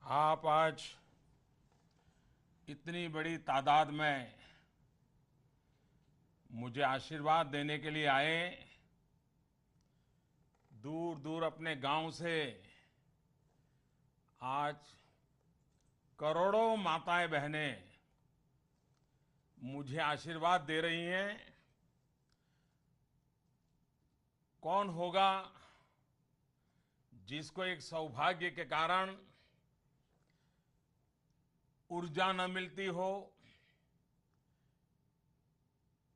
आप आज इतनी बड़ी तादाद में मुझे आशीर्वाद देने के लिए आए। दूर दूर अपने गांव से आज करोड़ों माताएं बहनें मुझे आशीर्वाद दे रही हैं। कौन होगा जिसको एक सौभाग्य के कारण ऊर्जा न मिलती हो,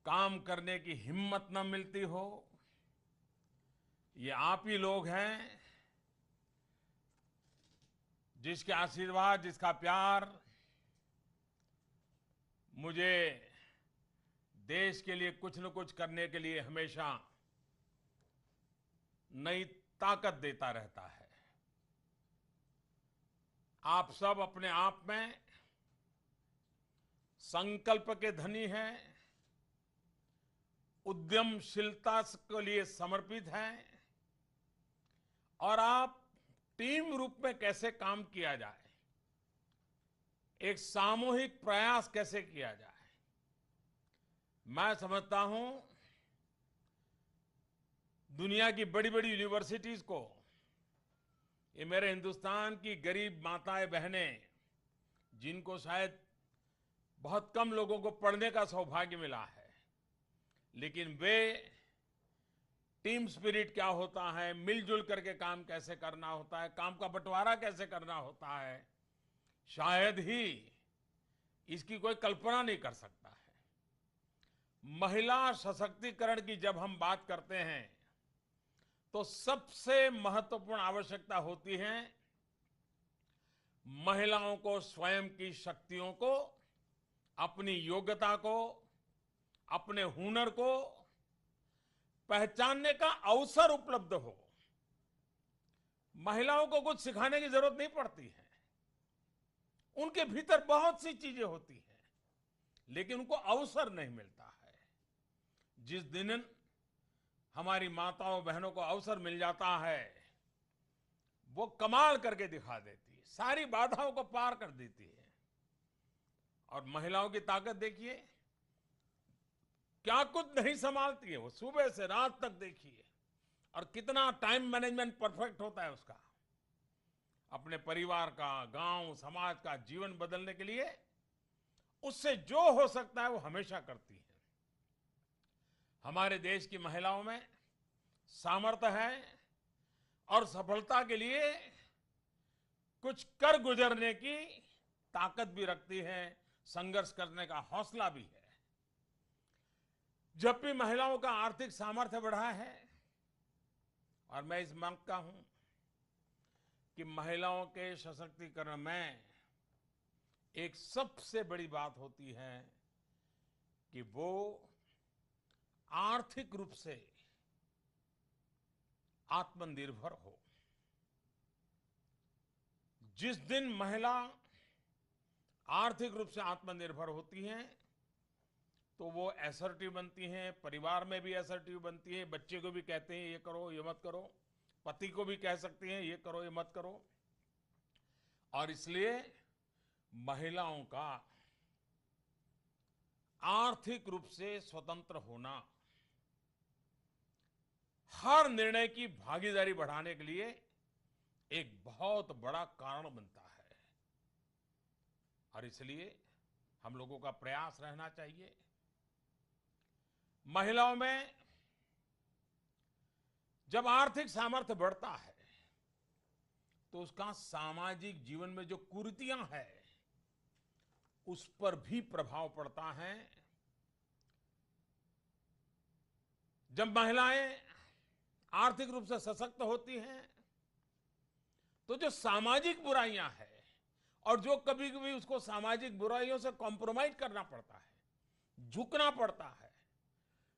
काम करने की हिम्मत न मिलती हो। ये आप ही लोग हैं जिसके आशीर्वाद, जिसका प्यार मुझे देश के लिए कुछ न कुछ करने के लिए हमेशा नई ताकत देता रहता है। आप सब अपने आप में संकल्प के धनी हैं, उद्यमशीलता के लिए समर्पित हैं और आप टीम रूप में कैसे काम किया जाए, एक सामूहिक प्रयास कैसे किया जाए। मैं समझता हूं दुनिया की बड़ी बड़ी यूनिवर्सिटीज को ये मेरे हिंदुस्तान की गरीब माताएं बहनें, जिनको शायद बहुत कम लोगों को पढ़ने का सौभाग्य मिला है, लेकिन वे टीम स्पिरिट क्या होता है, मिलजुल करके काम कैसे करना होता है, काम का बंटवारा कैसे करना होता है, शायद ही इसकी कोई कल्पना नहीं कर सकता है। महिला सशक्तिकरण की जब हम बात करते हैं तो सबसे महत्वपूर्ण आवश्यकता होती है महिलाओं को स्वयं की शक्तियों को, अपनी योग्यता को, अपने हुनर को पहचानने का अवसर उपलब्ध हो। महिलाओं को कुछ सिखाने की जरूरत नहीं पड़ती है, उनके भीतर बहुत सी चीजें होती हैं, लेकिन उनको अवसर नहीं मिलता है। जिस दिन हमारी माताओं बहनों को अवसर मिल जाता है, वो कमाल करके दिखा देती है, सारी बाधाओं को पार कर देती है। और महिलाओं की ताकत देखिए, क्या कुछ नहीं संभालती है वो, सुबह से रात तक देखिए, और कितना टाइम मैनेजमेंट परफेक्ट होता है उसका, अपने परिवार का, गांव समाज का जीवन बदलने के लिए उससे जो हो सकता है वो हमेशा करती है। हमारे देश की महिलाओं में सामर्थ्य है और सफलता के लिए कुछ कर गुजरने की ताकत भी रखती है, संघर्ष करने का हौसला भी है। जब भी महिलाओं का आर्थिक सामर्थ्य बढ़ा है, और मैं इस मांग का हूं कि महिलाओं के सशक्तिकरण में एक सबसे बड़ी बात होती है कि वो आर्थिक रूप से आत्मनिर्भर हो। जिस दिन महिला आर्थिक रूप से आत्मनिर्भर होती हैं तो वो असर्टिव बनती हैं, परिवार में भी असर्टिव बनती हैं, बच्चे को भी कहते हैं ये करो ये मत करो, पति को भी कह सकती हैं ये करो ये मत करो। और इसलिए महिलाओं का आर्थिक रूप से स्वतंत्र होना हर निर्णय की भागीदारी बढ़ाने के लिए एक बहुत बड़ा कारण बनता है। और इसलिए हम लोगों का प्रयास रहना चाहिए महिलाओं में जब आर्थिक सामर्थ्य बढ़ता है तो उसका सामाजिक जीवन में जो कुरीतियां हैं उस पर भी प्रभाव पड़ता है। जब महिलाएं आर्थिक रूप से सशक्त होती हैं तो जो सामाजिक बुराइयां हैं और जो कभी कभी उसको सामाजिक बुराइयों से कॉम्प्रोमाइज करना पड़ता है, झुकना पड़ता है,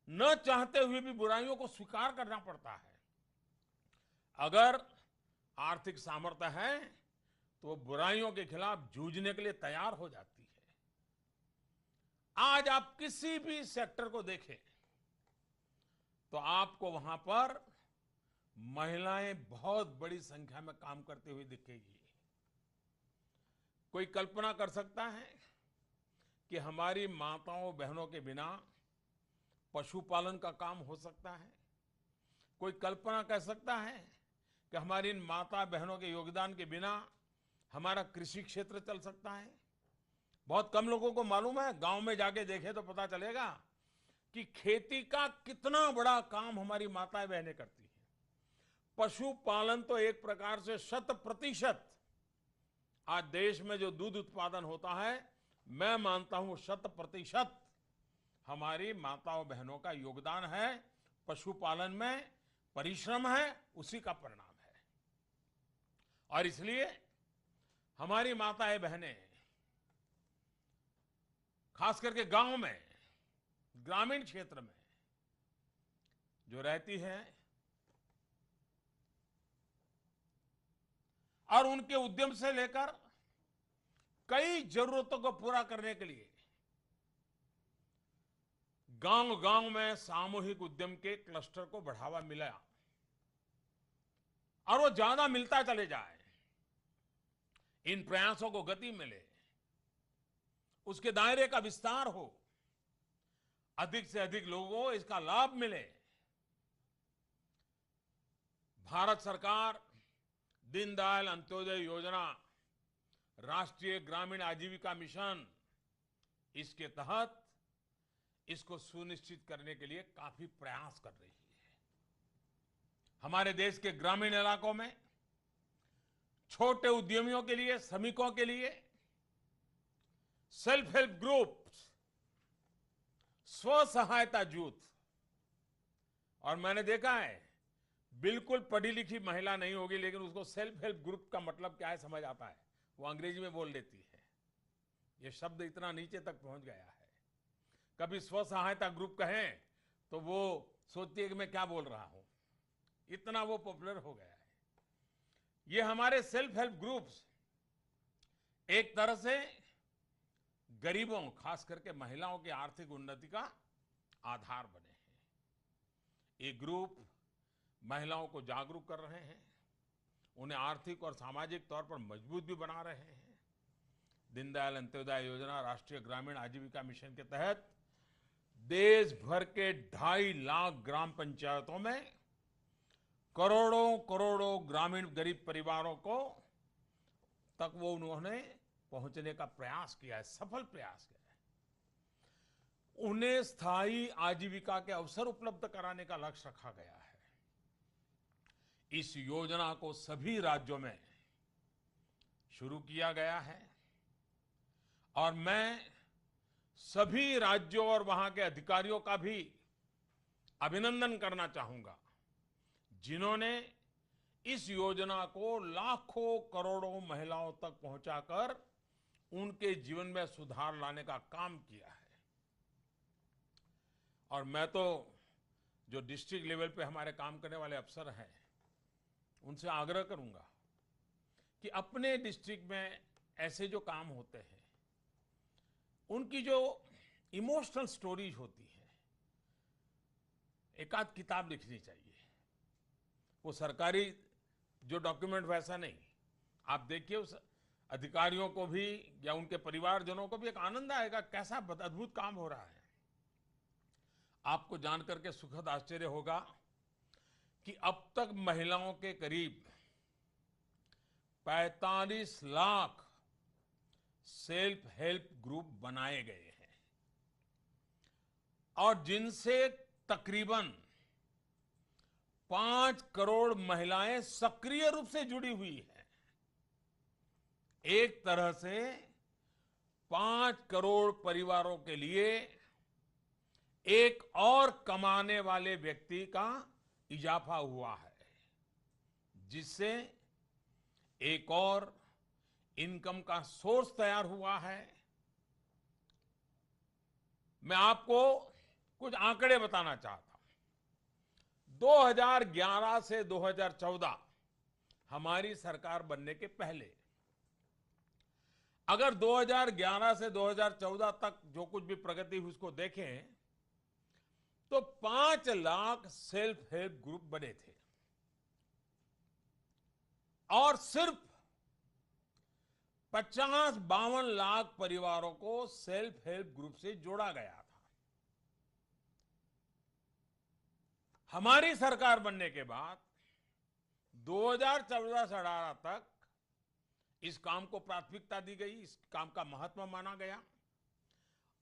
न चाहते हुए भी बुराइयों को स्वीकार करना पड़ता है, अगर आर्थिक सामर्थ्य है तो वो बुराइयों के खिलाफ जूझने के लिए तैयार हो जाती है। आज आप किसी भी सेक्टर को देखें तो आपको वहां पर महिलाएं बहुत बड़ी संख्या में काम करते हुए दिखेगी। कोई कल्पना कर सकता है कि हमारी माताओं बहनों के बिना पशुपालन का काम हो सकता है? कोई कल्पना कर सकता है कि हमारी इन माता बहनों के योगदान के बिना हमारा कृषि क्षेत्र चल सकता है? बहुत कम लोगों को मालूम है। गांव में जाके देखें तो पता चलेगा कि खेती का कितना बड़ा काम हमारी माताएं बहनें करती हैं। पशुपालन तो एक प्रकार से 100% आज देश में जो दूध उत्पादन होता है, मैं मानता हूं 100% हमारी माताओं बहनों का योगदान है। पशुपालन में परिश्रम है, उसी का परिणाम है। और इसलिए हमारी माताएं बहनें खास करके गांव में, ग्रामीण क्षेत्र में जो रहती हैं और उनके उद्यम से लेकर कई जरूरतों को पूरा करने के लिए गांव-गांव में सामूहिक उद्यम के क्लस्टर को बढ़ावा मिला और वो ज्यादा मिलता चले जाए, इन प्रयासों को गति मिले, उसके दायरे का विस्तार हो, अधिक से अधिक लोगों को इसका लाभ मिले। भारत सरकार दीनदयाल अंत्योदय योजना, राष्ट्रीय ग्रामीण आजीविका मिशन, इसके तहत इसको सुनिश्चित करने के लिए काफी प्रयास कर रही है। हमारे देश के ग्रामीण इलाकों में छोटे उद्यमियों के लिए, श्रमिकों के लिए सेल्फ हेल्प ग्रुप, स्व सहायता जूथ, और मैंने देखा है बिल्कुल पढ़ी लिखी महिला नहीं होगी लेकिन उसको सेल्फ हेल्प ग्रुप का मतलब क्या है समझ आता है, वो अंग्रेजी में बोल देती है। ये शब्द इतना नीचे तक पहुंच गया है। कभी स्व सहायता ग्रुप कहें तो वो सोचती है कि मैं क्या बोल रहा हूं, इतना वो पॉपुलर हो गया है। ये हमारे सेल्फ हेल्प ग्रुप्स एक तरह से गरीबों, खास करके महिलाओं की आर्थिक उन्नति का आधार बने हैं। ये ग्रुप महिलाओं को जागरूक कर रहे हैं, उन्हें आर्थिक और सामाजिक तौर पर मजबूत भी बना रहे हैं। दीनदयाल अंत्योदय योजना, राष्ट्रीय ग्रामीण आजीविका मिशन के तहत देश भर के 2.5 लाख ग्राम पंचायतों में करोड़ों करोड़ों ग्रामीण गरीब परिवारों को तक वो उन्होंने पहुंचने का प्रयास किया है, सफल प्रयास किया है। उन्हें स्थायी आजीविका के अवसर उपलब्ध कराने का लक्ष्य रखा गया है। इस योजना को सभी राज्यों में शुरू किया गया है और मैं सभी राज्यों और वहां के अधिकारियों का भी अभिनंदन करना चाहूंगा जिन्होंने इस योजना को लाखों करोड़ों महिलाओं तक पहुंचाकर उनके जीवन में सुधार लाने का काम किया है। और मैं तो जो डिस्ट्रिक्ट लेवल पे हमारे काम करने वाले अफसर हैं उनसे आग्रह करूंगा कि अपने डिस्ट्रिक्ट में ऐसे जो काम होते हैं उनकी जो इमोशनल स्टोरीज होती है, एक आध किताब लिखनी चाहिए। वो सरकारी जो डॉक्यूमेंट वैसा नहीं, आप देखिए उस अधिकारियों को भी या उनके परिवारजनों को भी एक आनंद आएगा, कैसा अद्भुत काम हो रहा है। आपको जानकर के सुखद आश्चर्य होगा कि अब तक महिलाओं के करीब 45 लाख सेल्फ हेल्प ग्रुप बनाए गए हैं और जिनसे तकरीबन 5 करोड़ महिलाएं सक्रिय रूप से जुड़ी हुई हैं। एक तरह से 5 करोड़ परिवारों के लिए एक और कमाने वाले व्यक्ति का इजाफा हुआ है, जिससे एक और इनकम का सोर्स तैयार हुआ है। मैं आपको कुछ आंकड़े बताना चाहता हूं। 2011 से 2014 हमारी सरकार बनने के पहले अगर 2011 से 2014 तक जो कुछ भी प्रगति हुई उसको देखें तो 5 लाख सेल्फ हेल्प ग्रुप बने थे और सिर्फ 52 लाख परिवारों को सेल्फ हेल्प ग्रुप से जोड़ा गया था। हमारी सरकार बनने के बाद 2014-18 तक इस काम को प्राथमिकता दी गई, इस काम का महत्व माना गया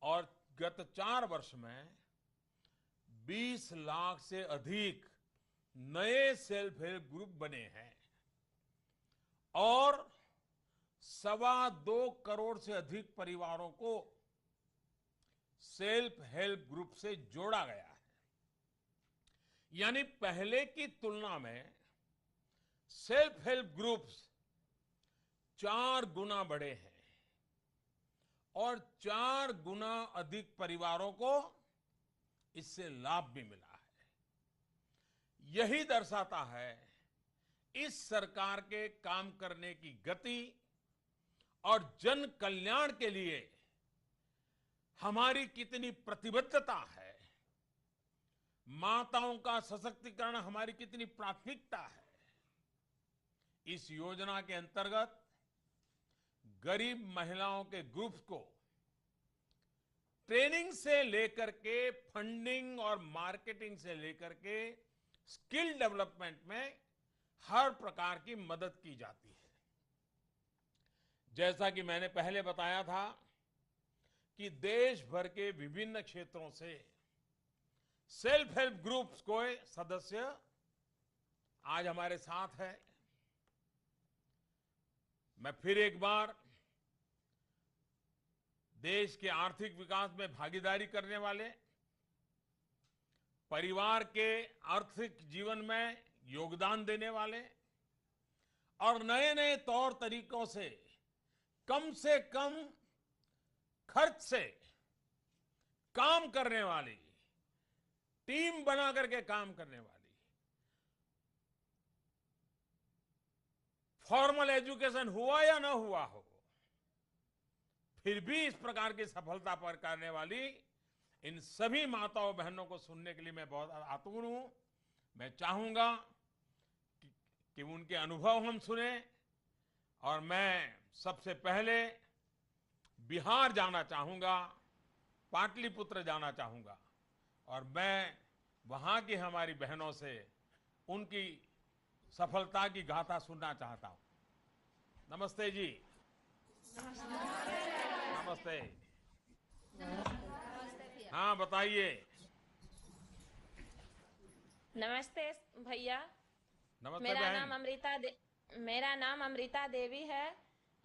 और गत 4 वर्ष में 20 लाख से अधिक नए सेल्फ हेल्प ग्रुप बने हैं और 2.25 करोड़ से अधिक परिवारों को सेल्फ हेल्प ग्रुप से जोड़ा गया है। यानी पहले की तुलना में सेल्फ हेल्प ग्रुप्स 4 गुना बढ़े हैं और 4 गुना अधिक परिवारों को इससे लाभ भी मिला है। यही दर्शाता है इस सरकार के काम करने की गति और जन कल्याण के लिए हमारी कितनी प्रतिबद्धता है, माताओं का सशक्तिकरण हमारी कितनी प्राथमिकता है। इस योजना के अंतर्गत गरीब महिलाओं के ग्रुप्स को ट्रेनिंग से लेकर के फंडिंग और मार्केटिंग से लेकर के स्किल डेवलपमेंट में हर प्रकार की मदद की जाती है। जैसा कि मैंने पहले बताया था कि देश भर के विभिन्न क्षेत्रों से सेल्फ हेल्प ग्रुप्स को सदस्य आज हमारे साथ है। मैं फिर एक बार देश के आर्थिक विकास में भागीदारी करने वाले, परिवार के आर्थिक जीवन में योगदान देने वाले और नए नए तौर तरीकों से कम खर्च से काम करने वाली, टीम बना करके काम करने वाली, फॉर्मल एजुकेशन हुआ या ना हुआ हो, फिर भी इस प्रकार की सफलता पर करने वाली इन सभी माताओं बहनों को सुनने के लिए मैं बहुत आतुर हूं। मैं चाहूंगा कि उनके अनुभव हम सुने और मैं सबसे पहले बिहार जाना चाहूंगा, पाटलिपुत्र जाना चाहूंगा और मैं वहां की हमारी बहनों से उनकी सफलता की गाथा सुनना चाहता हूं। नमस्ते जी। नमस्ते। हाँ बताइए। नमस्ते भैया। नमस्ते मेरा नाम अमृता देवी है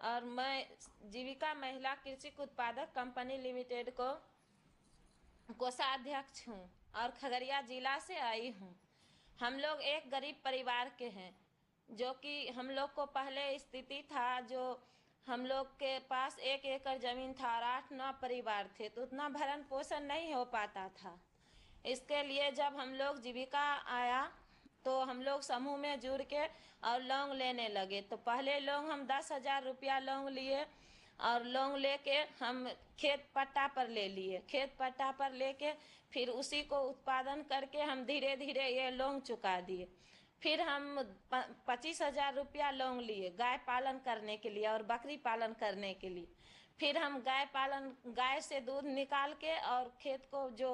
और मैं जीविका महिला कृषि उत्पादक कंपनी लिमिटेड को कोषाध्यक्ष हूँ और खगड़िया जिला से आई हूँ। हम लोग एक गरीब परिवार के हैं, जो कि हम लोग को पहले स्थिति था जो हम लोग के पास 1 एकड़ जमीन था और 8-9 परिवार थे, तो उतना भरण पोषण नहीं हो पाता था। इसके लिए जब हम लोग जीविका आया तो हम लोग समूह में जुड़ के और लोन लेने लगे। तो पहले लोन हम 10,000 रुपया लोन लिए और लोन लेके हम खेत पट्टा पर ले लिए। खेत पट्टा पर लेके फिर उसी को उत्पादन करके हम धीरे धीरे ये लोन चुका दिए। फिर हम 25,000 रुपया लोन लिए गाय पालन करने के लिए और बकरी पालन करने के लिए। फिर हम गाय से दूध निकाल के और खेत को जो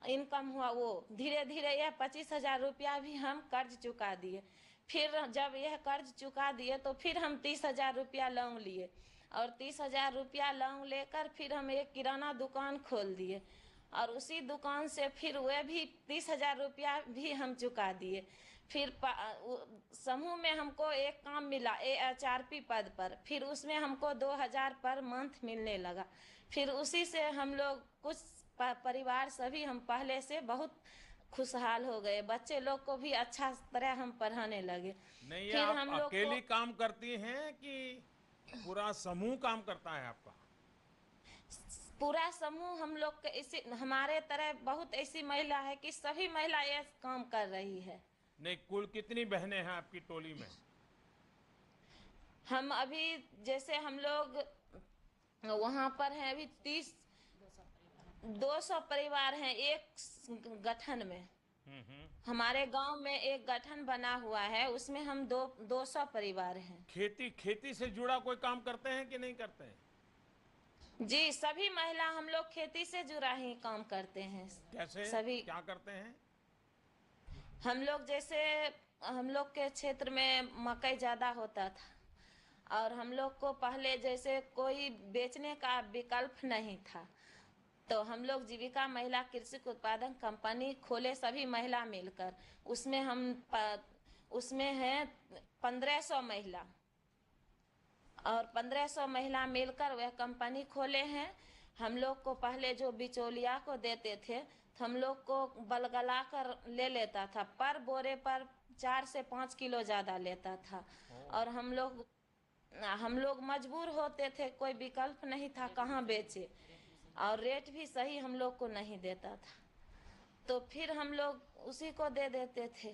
इनकम हुआ वो धीरे धीरे यह 25,000 रुपया भी हम कर्ज चुका दिए। फिर जब यह कर्ज चुका दिए तो फिर हम 30,000 रुपया लोन लिए और 30,000 रुपया लोन लेकर फिर हम एक किराना दुकान खोल दिए और उसी दुकान से फिर वह भी 30,000 रुपया भी हम चुका दिए। फिर समूह में हमको एक काम मिला HRP पद पर, फिर उसमें हमको 2,000 पर मंथ मिलने लगा। फिर उसी से हम लोग कुछ परिवार सभी हम पहले से बहुत खुशहाल हो गए। बच्चे लोग को भी अच्छा तरह हम पढ़ाने लगे। नहीं, फिर आप हम लोग अकेली काम करती हैं कि पूरा समूह काम करता है आपका? पूरा समूह हम लोग के इसी हमारे तरह बहुत ऐसी महिला है कि सभी महिला ये काम कर रही है। नहीं, कुल कितनी बहनें हैं आपकी टोली में? हम अभी जैसे हम लोग वहां पर हैं अभी 200 परिवार हैं एक गठन में। हमारे गांव में एक गठन बना हुआ है, उसमें हम 200 परिवार हैं। खेती से जुड़ा कोई काम करते हैं कि नहीं करते हैं? जी, सभी महिला हम लोग खेती से जुड़ा ही काम करते हैं। कैसे, सभी क्या करते हैं? हम लोग जैसे, हम लोग के क्षेत्र में मकई ज्यादा होता था और हम लोग को पहले जैसे कोई बेचने का विकल्प नहीं था, तो हम लोग जीविका महिला कृषि उत्पादन कंपनी खोले, सभी महिला मिलकर। उसमें है 1500 महिला, और 1500 महिला मिलकर वह कंपनी खोले हैं। हम लोग को पहले जो बिचौलिया को देते थे, तो हम लोग को बलगला कर ले लेता था, पर बोरे पर 4 से 5 किलो ज्यादा लेता था। और हम लोग मजबूर होते थे, कोई विकल्प नहीं था, कहाँ बेचे, और रेट भी सही हम लोग को नहीं देता था, तो फिर हम लोग उसी को दे देते थे।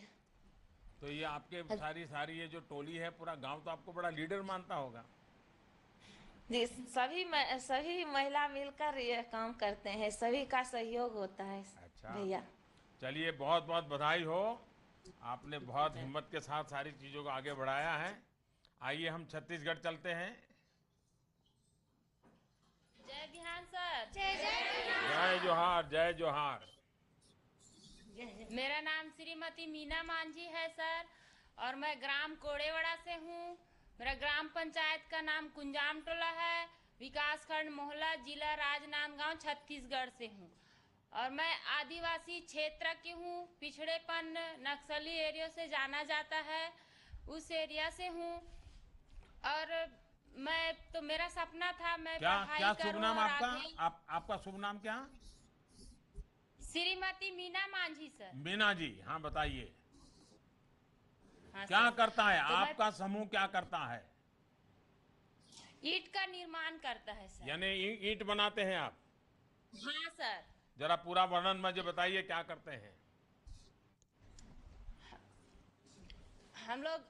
तो ये आपके सारी ये जो टोली है, पूरा गांव तो आपको बड़ा लीडर मानता होगा। जी, सभी महिला मिलकर ये काम करते हैं, सभी का सहयोग होता है। अच्छा, भैया चलिए, बहुत बहुत बधाई हो। आपने बहुत हिम्मत के साथ सारी चीजों को आगे बढ़ाया है। आइए हम छत्तीसगढ़ चलते हैं। जय बिहान सर। जय जोहार, जय जोहार। मेरा नाम श्रीमती मीना मांझी है सर, और मैं ग्राम कोड़ेवाड़ा से हूँ। मेरा ग्राम पंचायत का नाम कुंजाम टोला है, विकासखंड मोहला, जिला राजनांदगांव, छत्तीसगढ़ से हूँ। और मैं आदिवासी क्षेत्र की हूँ, पिछड़ेपन नक्सली एरिया से जाना जाता है, उस एरिया से हूँ। और मेरा सपना था मैं पढ़ाई क्या करूँ शुभ नाम और आपका? आगे। आपका शुभ नाम क्या? श्रीमती मीना मांझी सर। मीना जी, हाँ बताइए। हाँ क्या सर। करता है तो आपका समूह, क्या करता है? ईंट का निर्माण करता है सर। यानी ईंट बनाते हैं आप? हाँ सर। जरा पूरा वर्णन मुझे बताइए, क्या करते हैं? हम लोग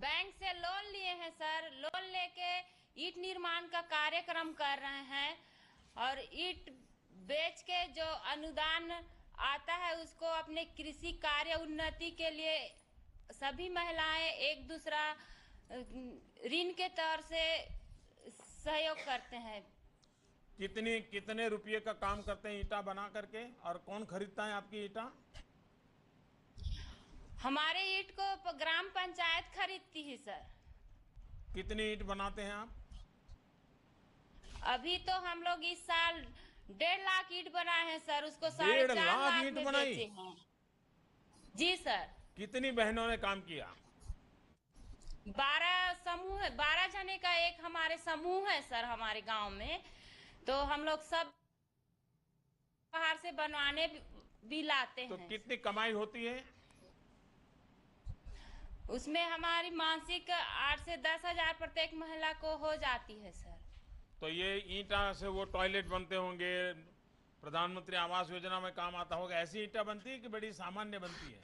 बैंक से लोन लिए हैं सर, लोन लेके ईंट निर्माण का कार्यक्रम कर रहे हैं, और ईंट बेच के जो अनुदान आता है उसको अपने कृषि कार्य उन्नति के लिए सभी महिलाएं एक दूसरा ऋण के तौर से सहयोग करते हैं। कितने रुपये का काम करते हैं ईंटा बना करके, और कौन खरीदता है आपकी ईंटा? हमारे ईंट को ग्राम पंचायत खरीदती है सर। कितनी ईंट बनाते हैं आप? अभी तो हम लोग इस साल 1.5 लाख ईंट बनाए हैं सर, उसको 1.5 4.5 लाख लाख ईंट में बनाई? बेचे हैं। जी सर। कितनी बहनों ने काम किया? 12 समूह है, 12 जने का एक हमारे समूह है सर हमारे गांव में। तो हम लोग सब बाहर से बनवाने भी लाते तो हैं। कितनी कमाई होती है उसमें हमारी मासिक 8 से 10 हजार प्रत्येक महिला को हो जाती है सर। तो ये ईंटा से वो टॉयलेट बनते होंगे, प्रधानमंत्री आवास योजना में काम आता होगा, ऐसी ईंटा बनती है कि बड़ी सामान्य बनती है?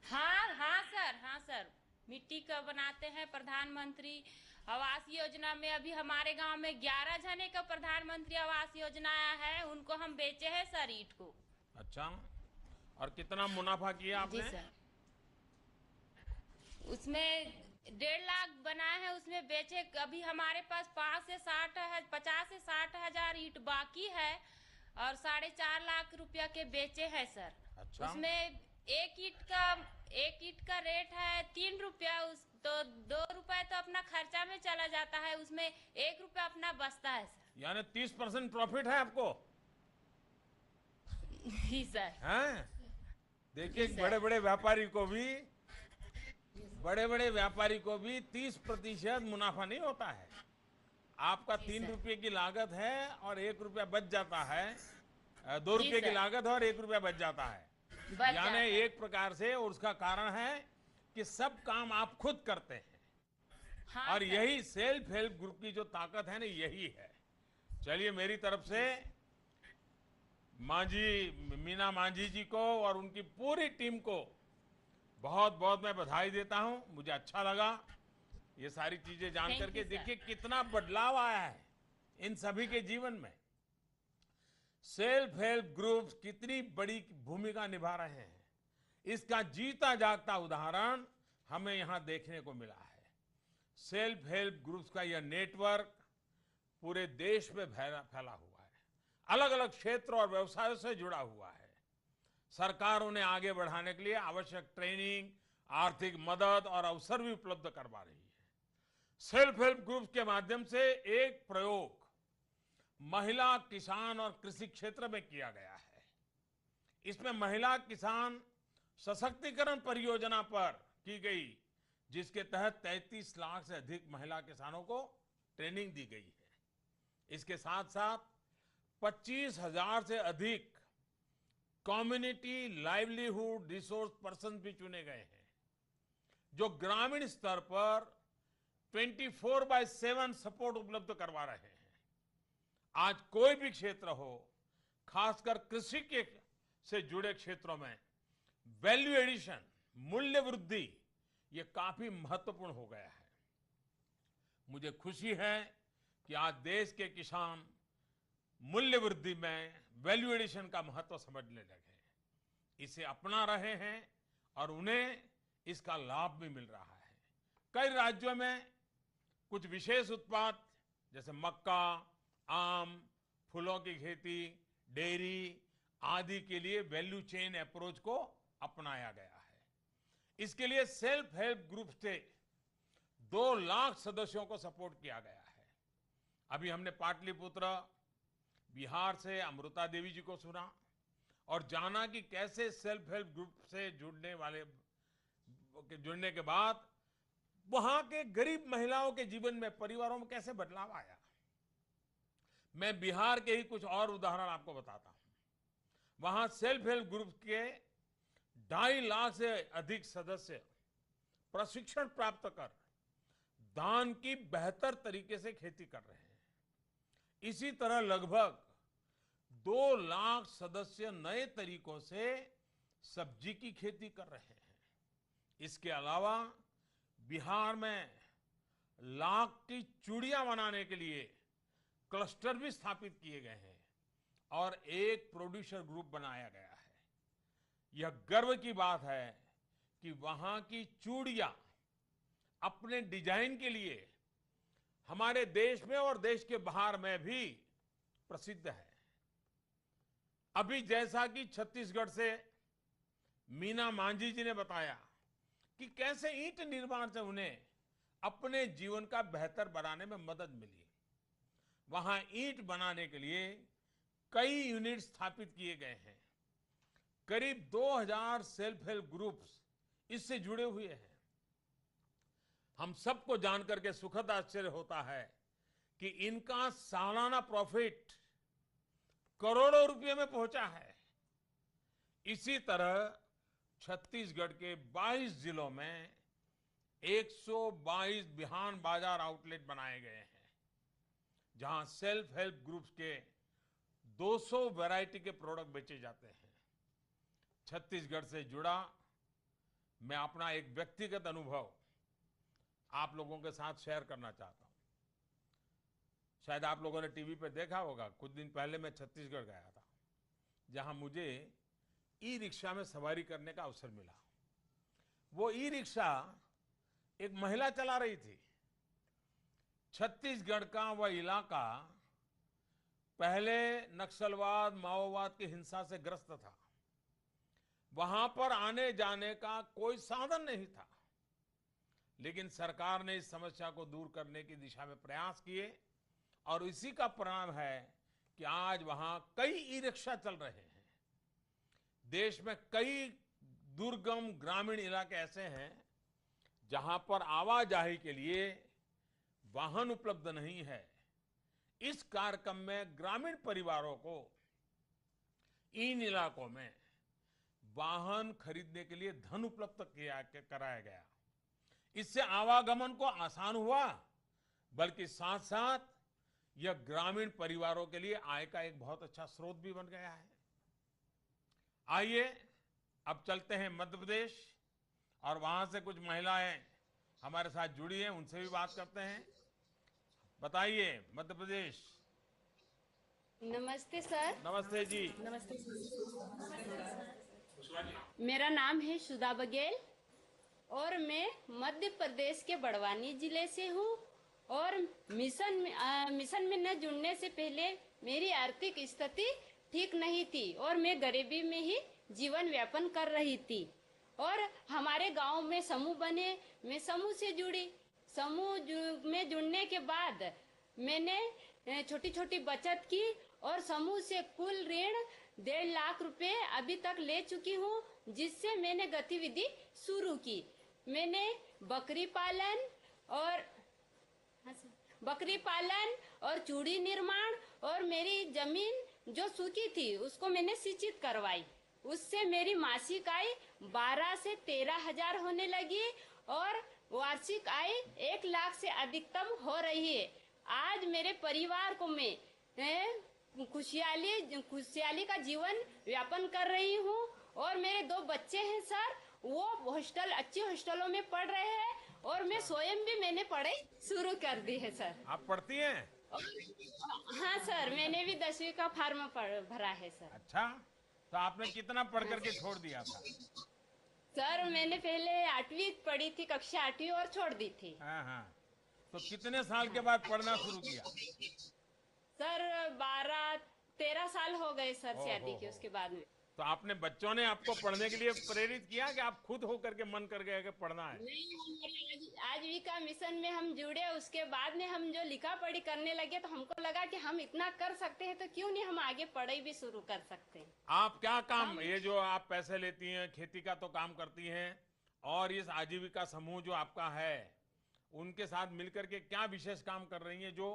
हाँ सर, मिट्टी का बनाते हैं। प्रधानमंत्री आवास योजना में अभी हमारे गांव में 11 जने का प्रधानमंत्री आवास योजना आया है, उनको हम बेचे हैं सर ईंट को। अच्छा, और कितना मुनाफा किया आपने? जी सर, उसमें 1.5 लाख बनाए हैं, उसमें बेचे। अभी हमारे पास 50 से 60 हजार ईंट बाकी है, और 4.5 लाख रुपया के बेचे हैं सर। अच्छा। उसमें एक ईंट का रेट है 3 रुपया, तो 2 रुपए तो अपना खर्चा में चला जाता है, उसमें 1 रुपया अपना बचता है सर। यानी 30% प्रॉफिट है आपको? जी सर। हैं? देखिए, बड़े बड़े व्यापारी को भी 30% मुनाफा नहीं होता है। आपका 3 रुपये की लागत है और 1 रुपया बच जाता है, 2 रुपये की लागत है और 1 रुपया बच जाता है। यानी एक प्रकार से, और उसका कारण है कि सब काम आप खुद करते हैं। हाँ और सर। यही सेल्फ हेल्प ग्रुप की जो ताकत है ना, यही है। चलिए, मेरी तरफ से मीना मांझी जी को और उनकी पूरी टीम को बहुत बहुत मैं बधाई देता हूं। मुझे अच्छा लगा ये सारी चीजें जान करके। देखिए कितना बदलाव आया है इन सभी के जीवन में। सेल्फ हेल्प ग्रुप्स कितनी बड़ी भूमिका निभा रहे हैं। इसका जीता जागता उदाहरण हमें यहां देखने को मिला है। सेल्फ हेल्प ग्रुप्स का यह नेटवर्क पूरे देश में फैला हुआ है, अलग अलग क्षेत्र और व्यवसायों से जुड़ा हुआ है। सरकार उन्हें आगे बढ़ाने के लिए आवश्यक ट्रेनिंग, आर्थिक मदद और अवसर भी उपलब्ध करवा रही है। सेल्फ हेल्प ग्रुप्स के माध्यम से एक प्रयोग महिला, किसान और कृषि क्षेत्र में किया गया है। इसमें महिला किसान सशक्तिकरण परियोजना पर की गई, जिसके तहत 33 लाख से अधिक महिला किसानों को ट्रेनिंग दी गई है। इसके साथ साथ 25,000 से अधिक कम्युनिटी लाइवलीहुड रिसोर्स पर्सन भी चुने गए हैं, जो ग्रामीण स्तर पर 24/7 सपोर्ट उपलब्ध करवा रहे हैं। आज कोई भी क्षेत्र हो, खासकर कृषि के से जुड़े क्षेत्रों में वैल्यू एडिशन, मूल्य वृद्धि, ये काफी महत्वपूर्ण हो गया है। मुझे खुशी है कि आज देश के किसान मूल्य वृद्धि में वैल्यू एडिशन का महत्व समझने लगे हैं, इसे अपना रहे हैं और उन्हें इसका लाभ भी मिल रहा है। कई राज्यों में कुछ विशेष उत्पाद जैसे मक्का, आम, फूलों की खेती, डेयरी आदि के लिए वैल्यू चेन अप्रोच को अपनाया गया है। इसके लिए सेल्फ हेल्प ग्रुप से 2 लाख सदस्यों को सपोर्ट किया गया है। अभी हमने पाटलिपुत्र, बिहार से अमृता देवी जी को सुना और जाना कि कैसे सेल्फ हेल्प ग्रुप से जुड़ने के बाद वहां के गरीब महिलाओं के जीवन में, परिवारों में कैसे बदलाव आया। मैं बिहार के ही कुछ और उदाहरण आपको बताता हूं। वहां सेल्फ हेल्प ग्रुप के 2.5 लाख से अधिक सदस्य प्रशिक्षण प्राप्त कर धान की बेहतर तरीके से खेती कर रहे हैं। इसी तरह लगभग 2 लाख सदस्य नए तरीकों से सब्जी की खेती कर रहे हैं। इसके अलावा बिहार में लाख की चूड़ियां बनाने के लिए क्लस्टर भी स्थापित किए गए हैं और एक प्रोड्यूसर ग्रुप बनाया गया है। यह गर्व की बात है कि वहां की चूड़ियां अपने डिजाइन के लिए हमारे देश में और देश के बाहर में भी प्रसिद्ध है। अभी जैसा कि छत्तीसगढ़ से मीना मांझी जी ने बताया कि कैसे ईंट निर्माण से उन्हें अपने जीवन का बेहतर बनाने में मदद मिली। वहां ईंट बनाने के लिए कई यूनिट स्थापित किए गए हैं। करीब 2000 सेल्फ हेल्प ग्रुप्स इससे जुड़े हुए हैं। हम सबको जानकर के सुखद आश्चर्य होता है कि इनका सालाना प्रॉफिट करोड़ों रुपए में पहुंचा है। इसी तरह छत्तीसगढ़ के 22 जिलों में 122 बिहान बाजार आउटलेट बनाए गए हैं, जहां सेल्फ हेल्प ग्रुप्स के 200 वैरायटी के प्रोडक्ट बेचे जाते हैं। छत्तीसगढ़ से जुड़ा मैं अपना एक व्यक्तिगत अनुभव आप लोगों के साथ शेयर करना चाहता हूं। शायद आप लोगों ने टीवी पर देखा होगा, कुछ दिन पहले मैं छत्तीसगढ़ गया था, जहां मुझे ई रिक्शा में सवारी करने का अवसर मिला। वो ई रिक्शा एक महिला चला रही थी। छत्तीसगढ़ का वह इलाका पहले नक्सलवाद, माओवाद की हिंसा से ग्रस्त था। वहां पर आने जाने का कोई साधन नहीं था, लेकिन सरकार ने इस समस्या को दूर करने की दिशा में प्रयास किए और इसी का परिणाम है कि आज वहां कई ई रिक्शा चल रहे हैं। देश में कई दुर्गम ग्रामीण इलाके ऐसे हैं जहां पर आवाजाही के लिए वाहन उपलब्ध नहीं है। इस कार्यक्रम में ग्रामीण परिवारों को इन इलाकों में वाहन खरीदने के लिए धन उपलब्ध कराया गया। इससे आवागमन को आसान हुआ, बल्कि साथ साथ यह ग्रामीण परिवारों के लिए आय का एक बहुत अच्छा स्रोत भी बन गया है। आइए अब चलते हैं मध्य प्रदेश और वहां से कुछ महिलाएं हमारे साथ जुड़ी हैं, उनसे भी बात करते हैं। बताइए, मध्य प्रदेश। नमस्ते सर। नमस्ते जी। नमस्ते सर। मेरा नाम है सुधा बघेल और मैं मध्य प्रदेश के बड़वानी जिले से हूँ। और मिशन में न जुड़ने से पहले मेरी आर्थिक स्थिति ठीक नहीं थी और मैं गरीबी में ही जीवन यापन कर रही थी। और हमारे गांव में समूह बने, मैं समूह से जुड़ी। में जुड़ने के बाद मैंने छोटी छोटी बचत की और समूह से कुल ऋण 1.5 लाख रुपए अभी तक ले चुकी हूँ, जिससे मैंने गतिविधि शुरू की। मैंने बकरी पालन और चूड़ी निर्माण और मेरी जमीन जो सूखी थी उसको मैंने सिंचित करवाई। उससे मेरी मासिक आय 12 से 13 हजार होने लगी और वार्षिक आय 1 लाख से अधिकतम हो रही है। आज मेरे परिवार को मैं खुशहाली का जीवन यापन कर रही हूँ और मेरे 2 बच्चे हैं सर, वो अच्छी हॉस्टलों में पढ़ रहे हैं और मैं स्वयं भी मैंने पढ़ाई शुरू कर दी है सर। आप पढ़ती हैं? हाँ सर, मैंने भी 10वीं का फॉर्म भरा है सर। अच्छा, तो आपने कितना पढ़ करके छोड़ दिया था? सर मैंने पहले 8वीं पढ़ी थी, कक्षा 8वीं, और छोड़ दी थी। हाँ, तो कितने साल के बाद पढ़ना शुरू किया? सर 12-13 साल हो गए सर शादी के उसके बाद में। तो आपने बच्चों ने आपको पढ़ने के लिए प्रेरित किया कि आप खुद होकर के मन कर गए कि पढ़ना है? नहीं, आजीविका मिशन में हम जुड़े, उसके बाद में हम जो लिखा पढ़ी करने लगे तो हमको लगा कि हम इतना कर सकते हैं तो क्यों नहीं हम आगे पढ़ाई भी शुरू कर सकते हैं। आप क्या काम, ये जो आप पैसे लेती हैं, खेती का तो काम करती हैं, और इस आजीविका समूह जो आपका है उनके साथ मिलकर के क्या विशेष काम कर रही हैं जो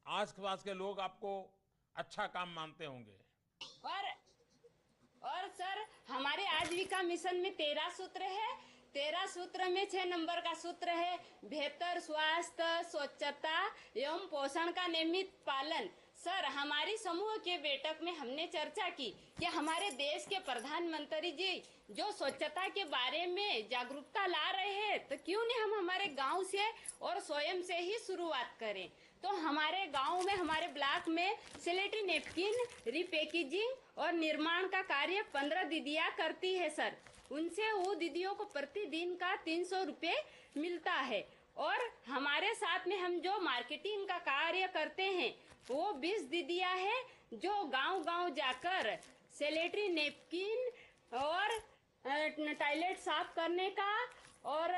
आस पास के लोग आपको अच्छा काम मानते होंगे? और सर हमारे आजीविका मिशन में 13 सूत्र है। 13 सूत्र में 6 नंबर का सूत्र है बेहतर स्वास्थ्य, स्वच्छता एवं पोषण का नियमित पालन। सर हमारी समूह के बैठक में हमने चर्चा की कि हमारे देश के प्रधानमंत्री जी जो स्वच्छता के बारे में जागरूकता ला रहे हैं तो क्यों नहीं हम हमारे गांव से और स्वयं से ही शुरुआत करें। तो हमारे गांव में, हमारे ब्लॉक में सैनिटरी नैपकिन रीपैकेजिंग और निर्माण का कार्य 15 दीदियां करती है सर। उनसे वो दीदियों को प्रतिदिन का 300 रुपए मिलता है। और हमारे साथ में हम जो मार्केटिंग का कार्य करते हैं वो 20 दीदियां हैं जो गांव-गांव जाकर सैनिटरी नैपकिन और टॉयलेट साफ करने का और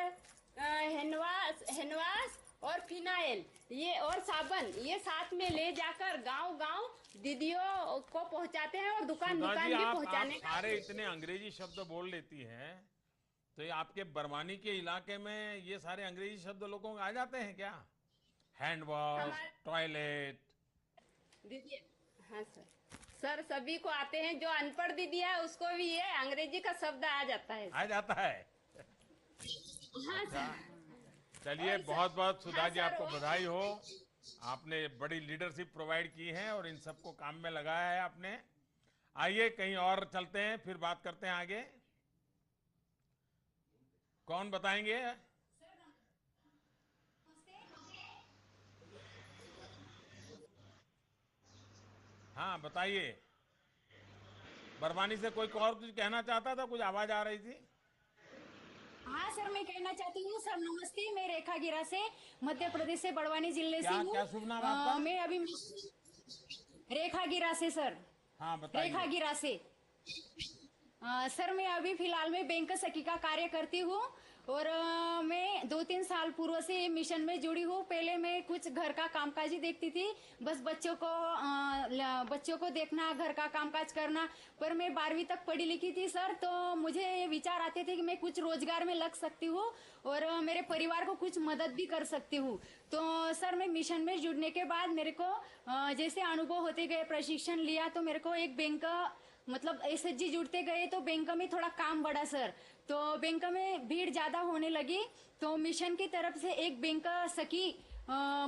हैंडवाश और फिनाइल ये और साबन ये साथ में ले जाकर गांव-गांव दीदियों को पहुंचाते हैं और दुकान-दुकान भी पहुंचाने का। सारे इतने अंग्रेजी शब्द बोल लेती हैं, तो ये आपके बरवानी के इलाके में ये सारे अंग्रेजी शब्द लोगों को आ जाते हैं क्या? हैंड वॉश, टॉयलेट दीदी, हाँ सर सभी को आते हैं। जो अनपढ़ दीदी है उसको भी ये अंग्रेजी का शब्द आ जाता है। आ जाता है? हाँ सर। चलिए, बहुत बहुत सुधा जी, हाँ, आपको बधाई हो। आपने बड़ी लीडरशिप प्रोवाइड की है और इन सबको काम में लगाया है आपने। आइए कहीं और चलते हैं, फिर बात करते हैं आगे। कौन बताएंगे? हाँ बताइए। बरवानी से कोई और कुछ कहना चाहता था? कुछ आवाज आ रही थी। हाँ सर, मैं कहना चाहती हूँ सर, नमस्ते। मैं रेखा गिरा से मध्य प्रदेश से बड़वानी जिले से हूँ। क्या शुभ नाम आपका? मैं अभी रेखा गिरा से सर। हाँ बताइए। रेखा गिरा से सर, मैं अभी फिलहाल में बैंक सखी का कार्य करती हूँ और मैं 2-3 साल पूर्व से मिशन में जुड़ी हूँ। पहले मैं कुछ घर का कामकाज ही देखती थी, बस बच्चों को देखना, घर का कामकाज करना। पर मैं 12वीं तक पढ़ी लिखी थी सर, तो मुझे ये विचार आते थे कि मैं कुछ रोजगार में लग सकती हूँ और मेरे परिवार को कुछ मदद भी कर सकती हूँ। तो सर मैं मिशन में जुड़ने के बाद मेरे को जैसे अनुभव होते गए, प्रशिक्षण लिया, तो मेरे को एक बैंक मतलब एसएचजी जुड़ते गए तो बैंक में थोड़ा काम बढ़ा सर। तो बैंक में भीड़ ज्यादा होने लगी, तो मिशन की तरफ से एक बैंक सखी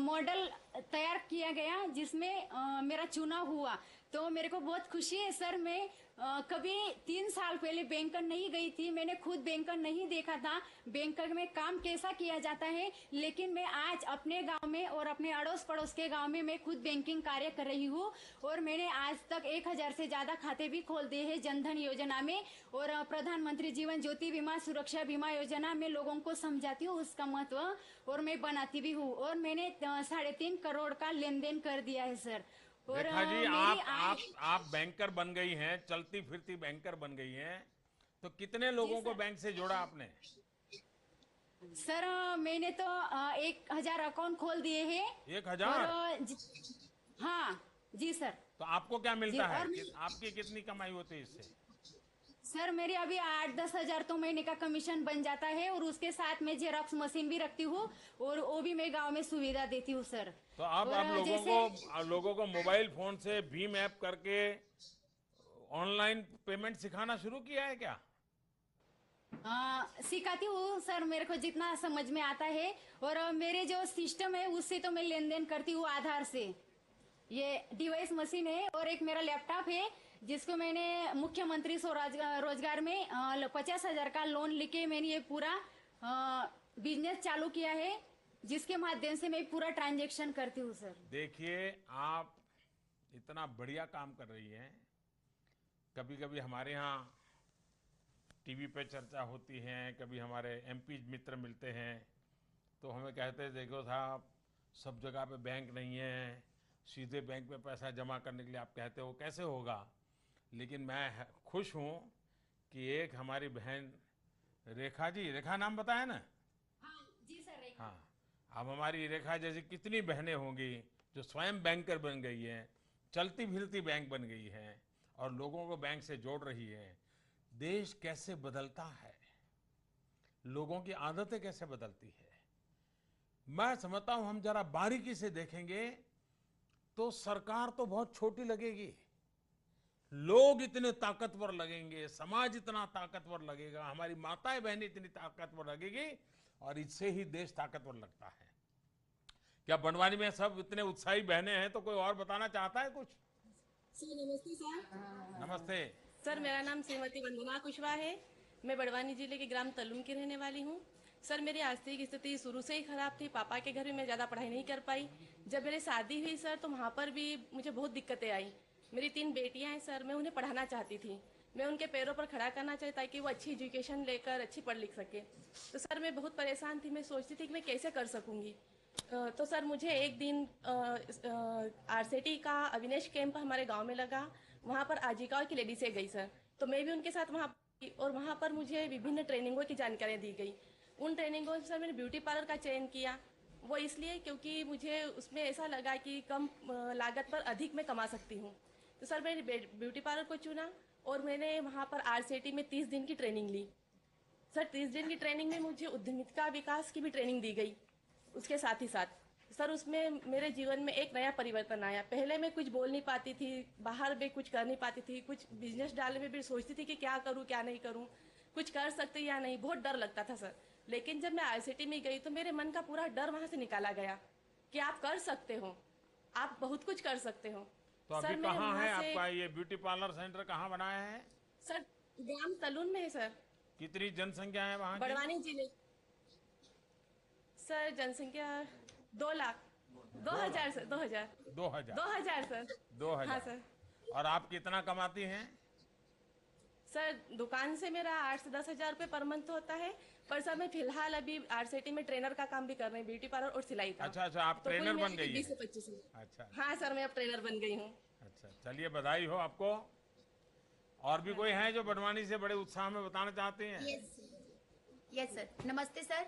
मॉडल तैयार किया गया जिसमें मेरा चुनाव हुआ। तो मेरे को बहुत खुशी है सर। मैं कभी 3 साल पहले बैंकर नहीं गई थी, मैंने खुद बैंकर नहीं देखा था बैंकर में काम कैसा किया जाता है, लेकिन मैं आज अपने गांव में और अपने अड़ोस पड़ोस के गांव में मैं खुद बैंकिंग कार्य कर रही हूँ। और मैंने आज तक 1000 से ज्यादा खाते भी खोल दिए हैं जनधन योजना में, और प्रधानमंत्री जीवन ज्योति बीमा सुरक्षा बीमा योजना में लोगों को समझाती हूँ उसका महत्व, और मैं बनाती भी हूँ। और मैंने 3.5 करोड़ का लेन देन कर दिया है सर। और रेखा जी, मेरी आप बैंकर बन गई हैं, चलती फिरती बैंकर बन गई हैं, तो कितने लोगों को बैंक से जोड़ा आपने? सर मैंने तो 1000 अकाउंट खोल दिए हैं। 1000? हाँ जी सर। तो आपको क्या मिलता जी, है? और आपकी कितनी कमाई होती है इससे? सर मेरे अभी 8-10 हजार तो महीने का कमीशन बन जाता है, और उसके साथ में जेरॉक्स मशीन भी रखती हूँ, और वो भी मैं गांव में सुविधा देती हूँ सर। तो अब और आप लोगों को मोबाइल फोन से भीम ऐप करके ऑनलाइन पेमेंट सिखाना शुरू किया है क्या? सिखाती हूँ सर, मेरे को जितना समझ में आता है। और मेरे जो सिस्टम है उससे तो मैं लेन देन करती हूँ आधार से। ये डिवाइस मशीन है, और एक मेरा लैपटॉप है जिसको मैंने मुख्यमंत्री रोजगार में 50,000 का लोन लेके मैंने ये पूरा बिजनेस चालू किया है, जिसके माध्यम से मैं पूरा ट्रांजैक्शन करती हूँ सर। देखिए, आप इतना बढ़िया काम कर रही हैं। कभी कभी हमारे यहाँ टीवी पे चर्चा होती है, कभी हमारे एमपी मित्र मिलते हैं तो हमें कहते हैं देखो साहब, सब जगह पे बैंक नहीं है, सीधे बैंक में पैसा जमा करने के लिए आप कहते हो कैसे होगा। लेकिन मैं खुश हूँ कि एक हमारी बहन रेखा जी, रेखा नाम बताया ना? हाँ जी सर। रेखा। हाँ, अब हमारी रेखा जैसी कितनी बहनें होंगी जो स्वयं बैंकर बन गई हैं, चलती फिरती बैंक बन गई हैं और लोगों को बैंक से जोड़ रही है। देश कैसे बदलता है, लोगों की आदतें कैसे बदलती है, मैं समझता हूं हम जरा बारीकी से देखेंगे तो सरकार तो बहुत छोटी लगेगी, लोग इतने ताकतवर लगेंगे, समाज इतना ताकतवर लगेगा, हमारी माताएं बहनें इतनी ताकतवर लगेगी, और इससे ही देश ताकतवर लगता है। क्या बनवानी में सब इतने उत्साही बहनें हैं, तो कोई और बताना चाहता है कुछ? सर नमस्ते सर। नमस्ते। सर मेरा नाम श्रीमती वंदना कुशवाहा है। मैं बड़वानी जिले के ग्राम तलुम की रहने वाली हूँ। सर मेरी आर्थिक स्थिति शुरू से ही खराब थी। पापा के घर में मैं ज़्यादा पढ़ाई नहीं कर पाई। जब मेरी शादी हुई सर तो वहाँ पर भी मुझे बहुत दिक्कतें आई। मेरी 3 बेटियाँ हैं सर, मैं उन्हें पढ़ाना चाहती थी, मैं उनके पैरों पर खड़ा करना चाहती ताकि वो अच्छी एजुकेशन लेकर अच्छी पढ़ लिख सके। तो सर मैं बहुत परेशान थी, मैं सोचती थी कि मैं कैसे कर सकूँगी। तो सर मुझे एक दिन आरसीटी का अविनेश कैंप हमारे गांव में लगा, वहाँ पर आजीविका की लेडी से गई सर, तो मैं भी उनके साथ वहाँ, और वहाँ पर मुझे विभिन्न ट्रेनिंगों की जानकारियाँ दी गई। उन ट्रेनिंगों में सर मैंने ब्यूटी पार्लर का चयन किया, वो इसलिए क्योंकि मुझे उसमें ऐसा लगा कि कम लागत पर अधिक मैं कमा सकती हूँ। तो सर मैंने ब्यूटी पार्लर को चुना और मैंने वहाँ पर आरसीटी में 30 दिन की ट्रेनिंग ली। सर 30 दिन की ट्रेनिंग में मुझे उद्यमिता विकास की भी ट्रेनिंग दी गई। उसके साथ ही साथ सर उसमें मेरे जीवन में एक नया परिवर्तन आया। पहले मैं कुछ बोल नहीं पाती थी, बाहर भी कुछ कर नहीं पाती थी, कुछ बिजनेस डालने में भी सोचती थी कि क्या करूं क्या नहीं करूं, कुछ कर सकते या नहीं, बहुत डर लगता था सर। लेकिन जब मैं आईसीटी में गई तो मेरे मन का पूरा डर वहां से निकाला गया कि आप कर सकते हो, आप बहुत कुछ कर सकते हो। तो अभी कहाँ है आपका ये ब्यूटी पार्लर सेंटर, कहाँ बनाया है? सर ग्राम तलुन में है सर। कितनी जनसंख्या है वहाँ की? बड़वानी जिले सर जनसंख्या 2 लाख 2000 सर। 2000 सर। 2000। हाँ सर। और आप कितना कमाती हैं? सर दुकान से मेरा 8 से 10 हजार रुपये पर मंथ होता है, पर सर मैं फिलहाल अभी आरसीटी में ट्रेनर का काम भी कर रही हूँ, ब्यूटी पार्लर और सिलाई का। अच्छा अच्छा, आप तो ट्रेनर बन गई 20 हैं? से 25। अच्छा हाँ सर मैं अब ट्रेनर बन गई हूँ। अच्छा, चलिए बधाई हो आपको। और भी कोई है जो बड़वानी से बड़े उत्साह में बताना चाहते हैं? Yes sir. नमस्ते सर,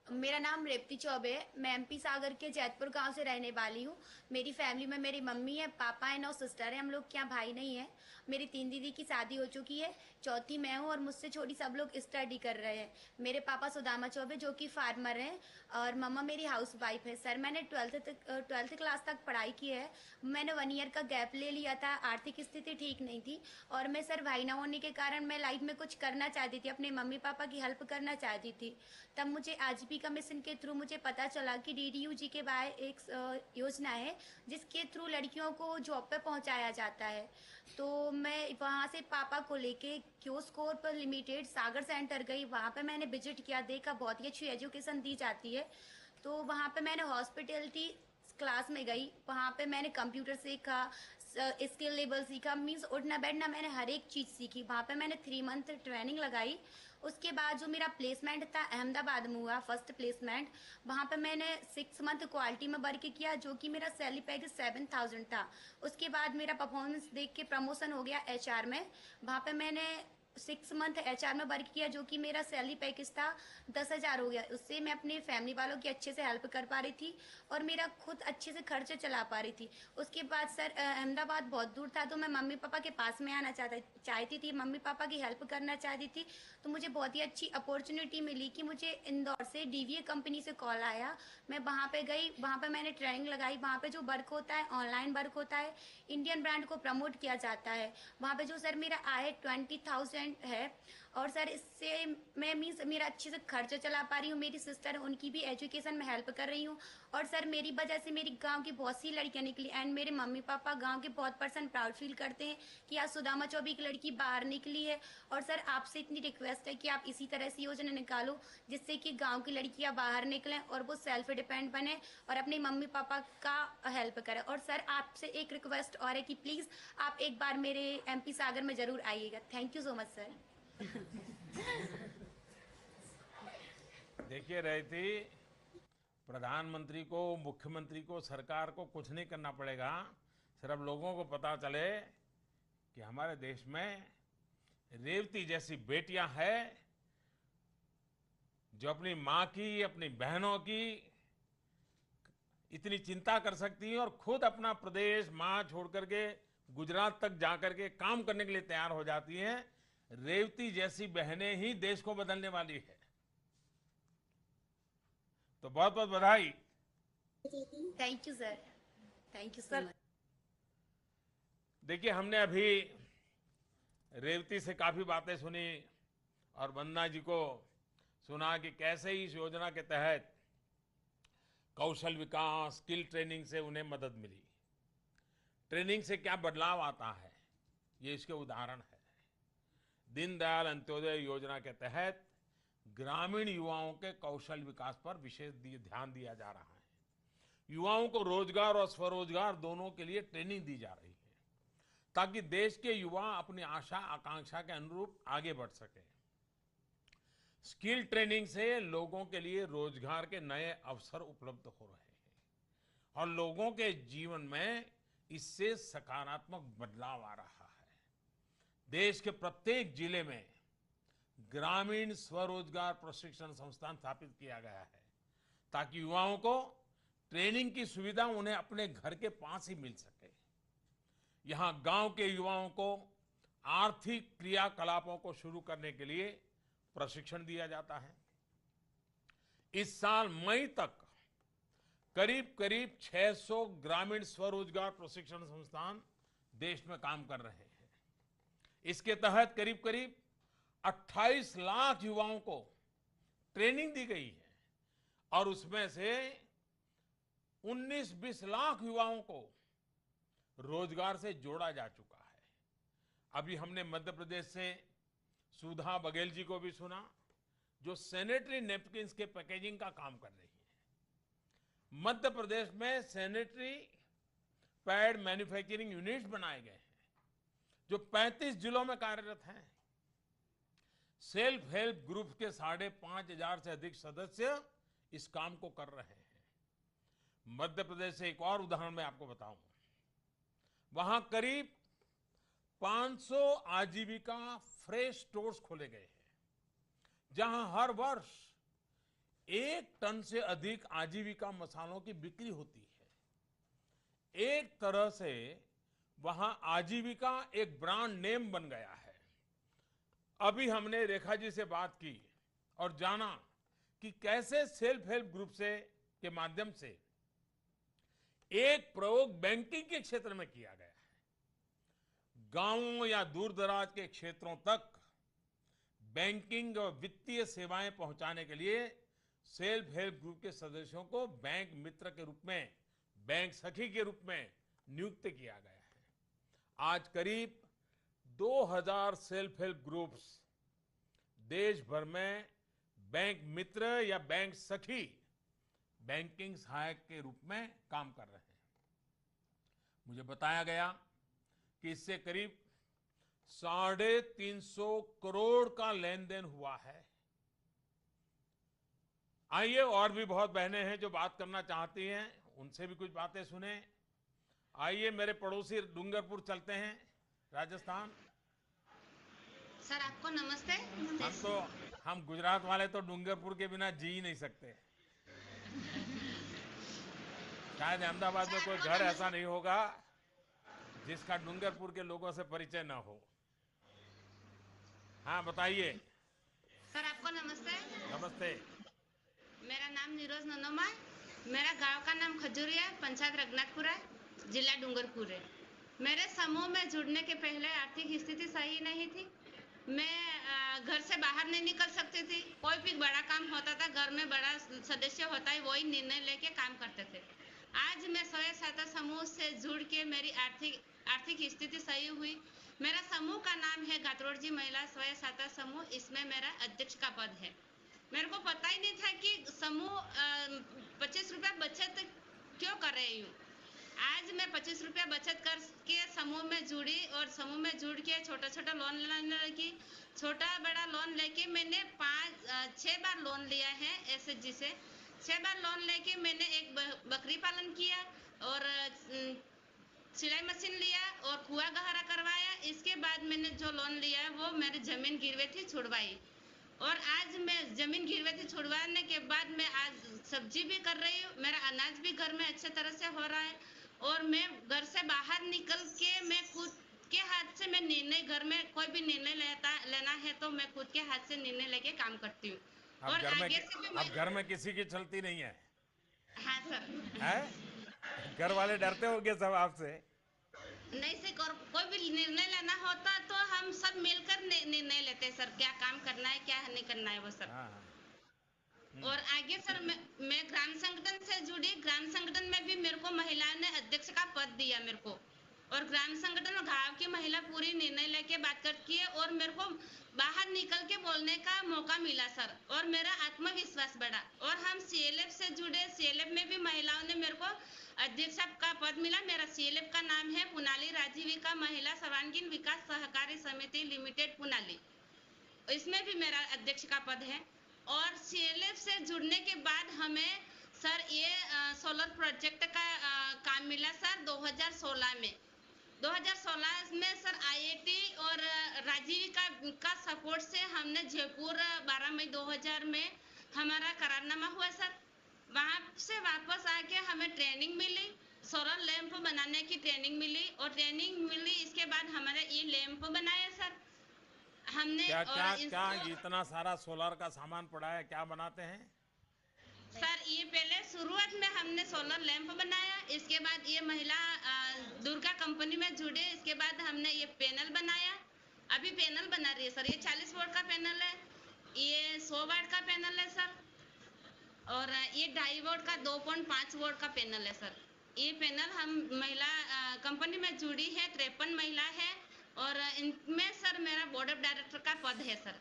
मेरा नाम रेवती चौबे है। मैं एमपी सागर के जैतपुर गांव से रहने वाली हूँ। मेरी फैमिली में मेरी मम्मी है, पापा है, 9 सिस्टर है। हम लोग के यहाँ भाई नहीं है। मेरी 3 दीदी की शादी हो चुकी है, चौथी मैं हूँ, और मुझसे छोटी सब लोग स्टडी कर रहे हैं। मेरे पापा सुदामा चौबे जो कि फार्मर हैं, और मम्मा मेरी हाउस वाइफ है। सर मैंने 12th क्लास तक पढ़ाई की है। मैंने 1 ईयर का गैप ले लिया था, आर्थिक स्थिति ठीक नहीं थी, और मैं सर भाई ना होने के कारण मैं लाइफ में कुछ करना चाहती थी, अपने मम्मी पापा की हेल्प करना चाहती थी। तब मुझे आजीविका आजीविका मिशन के थ्रू मुझे पता चला कि DDU GKY एक योजना है जिसके थ्रू लड़कियों को जॉब पे पहुंचाया जाता है। तो मैं वहाँ से पापा को लेके क्योस्कोर पर लिमिटेड सागर सेंटर गई। वहाँ पे मैंने विजिट किया, देखा बहुत ही अच्छी एजुकेशन दी जाती है। तो वहाँ पे मैंने हॉस्पिटलिटी क्लास में गई, वहाँ पे मैंने कंप्यूटर सीखा, स्किल लेवल सीखा, मीन्स उठना बैठना मैंने हर एक चीज़ सीखी। वहाँ पे मैंने 3 मंथ ट्रेनिंग लगाई। उसके बाद जो मेरा प्लेसमेंट था अहमदाबाद में हुआ, फर्स्ट प्लेसमेंट। वहाँ पे मैंने 6 मंथ क्वालिटी में वर्क किया, जो कि मेरा सैलरी पैकेज 7000 था। उसके बाद मेरा परफॉर्मेंस देख के प्रमोशन हो गया HR में। वहाँ पे मैंने 6 मंथ HR में वर्क किया, जो कि मेरा सैलरी पैकेज था 10,000 हो गया। उससे मैं अपने फैमिली वालों की अच्छे से हेल्प कर पा रही थी और मेरा खुद अच्छे से खर्चे चला पा रही थी। उसके बाद सर अहमदाबाद बहुत दूर था, तो मैं मम्मी पापा के पास में आना चाहती थी, मम्मी पापा की हेल्प करना चाहती थी। तो मुझे बहुत ही अच्छी अपॉर्चुनिटी मिली कि मुझे इंदौर से DVA कंपनी से कॉल आया। मैं वहाँ पे गई, वहाँ पे मैंने ट्रेनिंग लगाई। वहाँ पे जो वर्क होता है ऑनलाइन वर्क होता है, इंडियन ब्रांड को प्रमोट किया जाता है। वहाँ पे जो सर मेरा आय 20,000 है और सर इससे मैं मीन्स मेरा अच्छे से खर्चा चला पा रही हूँ। मेरी सिस्टर है, उनकी भी एजुकेशन में हेल्प कर रही हूँ। और सर मेरी वजह से मेरी गांव की बहुत सी लड़कियां निकली एंड मेरे मम्मी पापा गांव के बहुत % प्राउड फील करते हैं कि आज सुदामा चौबे की लड़की बाहर निकली है। और सर आपसे इतनी रिक्वेस्ट है कि आप इसी तरह से योजना निकालो जिससे कि गाँव की लड़कियाँ बाहर निकलें और वो सेल्फ डिपेंड बने और अपने मम्मी पापा का हेल्प करें। और सर आपसे एक रिक्वेस्ट और है कि प्लीज़ आप एक बार मेरे MP सागर में ज़रूर आइएगा। Thank you so much sir. देखिए रही थी, प्रधानमंत्री को, मुख्यमंत्री को, सरकार को कुछ नहीं करना पड़ेगा। सिर्फ लोगों को पता चले कि हमारे देश में रेवती जैसी बेटियां हैं जो अपनी माँ की, अपनी बहनों की इतनी चिंता कर सकती हैं और खुद अपना प्रदेश माँ छोड़ करके गुजरात तक जाकर के काम करने के लिए तैयार हो जाती हैं। रेवती जैसी बहनें ही देश को बदलने वाली है। तो बहुत बहुत बधाई। Thank you sir, thank you sir. देखिए, हमने अभी रेवती से काफी बातें सुनी और वंदना जी को सुना कि कैसे इस योजना के तहत कौशल विकास, स्किल ट्रेनिंग से उन्हें मदद मिली। ट्रेनिंग से क्या बदलाव आता है, ये इसके उदाहरण है। दीनदयाल अंत्योदय योजना के तहत ग्रामीण युवाओं के कौशल विकास पर विशेष ध्यान दिया जा रहा है। युवाओं को रोजगार और स्वरोजगार दोनों के लिए ट्रेनिंग दी जा रही है ताकि देश के युवा अपनी आशा आकांक्षा के अनुरूप आगे बढ़ सके। स्किल ट्रेनिंग से लोगों के लिए रोजगार के नए अवसर उपलब्ध हो रहे हैं और लोगों के जीवन में इससे सकारात्मक बदलाव आ रहा है। देश के प्रत्येक जिले में ग्रामीण स्वरोजगार प्रशिक्षण संस्थान स्थापित किया गया है ताकि युवाओं को ट्रेनिंग की सुविधा उन्हें अपने घर के पास ही मिल सके। यहाँ गांव के युवाओं को आर्थिक क्रियाकलापों को शुरू करने के लिए प्रशिक्षण दिया जाता है। इस साल मई तक करीब करीब 600 ग्रामीण स्वरोजगार प्रशिक्षण संस्थान देश में काम कर रहे हैं। इसके तहत करीब करीब 28 लाख युवाओं को ट्रेनिंग दी गई है और उसमें से 19-20 लाख युवाओं को रोजगार से जोड़ा जा चुका है। अभी हमने मध्य प्रदेश से सुधा बघेल जी को भी सुना जो सैनिटरी नैपकिन्स के पैकेजिंग का काम कर रही है। मध्य प्रदेश में सैनिटरी पैड मैन्युफैक्चरिंग यूनिट्स बनाए गए हैं जो 35 जिलों में कार्यरत हैं। सेल्फ हेल्प ग्रुप के 5,500 से अधिक सदस्य इस काम को कर रहे हैं। मध्य प्रदेश से एक और उदाहरण मैं आपको बताऊं। वहां करीब 500 आजीविका फ्रेश स्टोर्स खोले गए हैं जहां हर वर्ष 1 टन से अधिक आजीविका मसालों की बिक्री होती है। एक तरह से वहां आजीविका एक ब्रांड नेम बन गया है। अभी हमने रेखा जी से बात की और जाना कि कैसे सेल्फ हेल्प ग्रुप से के माध्यम से एक प्रयोग बैंकिंग के क्षेत्र में किया गया है। गांवों या दूर दराज के क्षेत्रों तक बैंकिंग और वित्तीय सेवाएं पहुंचाने के लिए सेल्फ हेल्प ग्रुप के सदस्यों को बैंक मित्र के रूप में, बैंक सखी के रूप में नियुक्त किया गया है। आज करीब 2000 सेल्फ हेल्प ग्रुप्स देश भर में बैंक मित्र या बैंक सखी, बैंकिंग सहायक के रूप में काम कर रहे हैं। मुझे बताया गया कि इससे करीब 350 करोड़ का लेन देन हुआ है। आइए, और भी बहुत बहनें हैं जो बात करना चाहती हैं, उनसे भी कुछ बातें सुने। आइए मेरे पड़ोसी डूंगरपुर चलते हैं, राजस्थान। सर आपको नमस्ते। हम गुजरात वाले तो डूंगरपुर के बिना जी ही नहीं सकते। शायद अहमदाबाद में कोई घर ऐसा नहीं होगा जिसका डूंगरपुर के लोगों से परिचय ना हो। हाँ बताइए। सर आपको नमस्ते। नमस्ते। मेरा नाम नीरज ननोमा है। मेरा गांव का नाम खजूरिया, पंचायत रघुनाथपुरा, जिला डूंगरपुर है। मेरे समूह में जुड़ने के पहले आर्थिक स्थिति सही नहीं थी। मैं घर से बाहर नहीं निकल सकती थी। कोई भी बड़ा काम होता था, घर में बड़ा सदस्य होता है, वही निर्णय लेके काम करते थे। आज मैं स्वयं सहायता समूह से जुड़ के मेरी आर्थिक स्थिति सही हुई। मेरा समूह का नाम है गात्रोड़जी महिला स्वयं सहायता समूह। इसमें मेरा अध्यक्ष का पद है। मेरे को पता ही नहीं था कि समूह 25 रुपया बचत क्यों कर रही हूँ। आज मैं 25 रुपया बचत करके समूह में जुड़ी और समूह में जुड़ के छोटा छोटा लोन लेने लगी। छोटा बड़ा लोन लेके मैंने 6 बार लोन लिया है एसएचजी से। 6 बार लोन लेके मैंने एक बकरी पालन किया और सिलाई मशीन लिया और कुआ गहरा करवाया। इसके बाद मैंने जो लोन लिया वो मेरी जमीन गिरवी थी छुड़वाई और आज मैं जमीन गिरवी थी छुड़वाने के बाद मैं आज सब्जी भी कर रही हूँ। मेरा अनाज भी घर में अच्छे तरह से हो रहा है और मैं घर से बाहर निकल के मैं खुद के हाथ से मैं निर्णय, घर में कोई भी निर्णय लेना है तो मैं खुद के हाथ से निर्णय लेके काम करती हूँ। और आगे से भी अब घर में किसी की चलती नहीं है। हाँ सर। है? घर वाले डरते होंगे सब आपसे। नहीं से कोई भी निर्णय लेना होता तो हम सब मिलकर निर्णय लेते हैं सर, क्या काम करना है क्या नहीं करना है वो सर। और आगे सर मैं ग्राम संगठन से जुड़ी। ग्राम संगठन में भी मेरे को महिलाओं ने अध्यक्ष का पद दिया मेरे को और ग्राम संगठन और गांव की महिला पूरी निर्णय लेके बात करती है और मेरे को बाहर निकल के बोलने का मौका मिला सर और मेरा आत्मविश्वास बढ़ा। और हम सीएलएफ से जुड़े। सीएलएफ में भी महिलाओं ने मेरे को अध्यक्ष का पद मिला। मेरा सीएलएफ का नाम है पुनाली राजीविका महिला सर्वांगीण विकास सहकारी समिति लिमिटेड पुनाली। इसमें भी मेरा अध्यक्ष का पद है। और सीएलएफ से जुड़ने के बाद हमें सर ये सोलर प्रोजेक्ट का काम मिला सर 2016 में। 2016 में सर आईआईटी और राजीविका का सपोर्ट से हमने जयपुर 12 मई 2000 में हमारा करारनामा हुआ सर। वहाँ से वापस आके हमें ट्रेनिंग मिली, सोलर लैंप बनाने की ट्रेनिंग मिली और ट्रेनिंग मिली इसके बाद हमारे ये लैंप बनाया सर हमने। क्या इतना सारा सोलर का सामान पड़ा है, क्या बनाते हैं सर? ये पहले शुरुआत में हमने सोलर लैंप बनाया, इसके बाद ये महिला दुर्गा कंपनी में जुड़े, इसके बाद हमने ये पैनल बनाया। अभी पैनल बना रही है सर। ये 40 वोल्ट का पैनल है, ये 100 वाट का पैनल है सर और ये 2.5 वोल्ट का 2.5 वोल्ट का पैनल है सर। ये पैनल हम महिला कंपनी में जुड़ी है, 53 महिला है और इनमें सर मेरा बोर्ड ऑफ डायरेक्टर का पद है सर।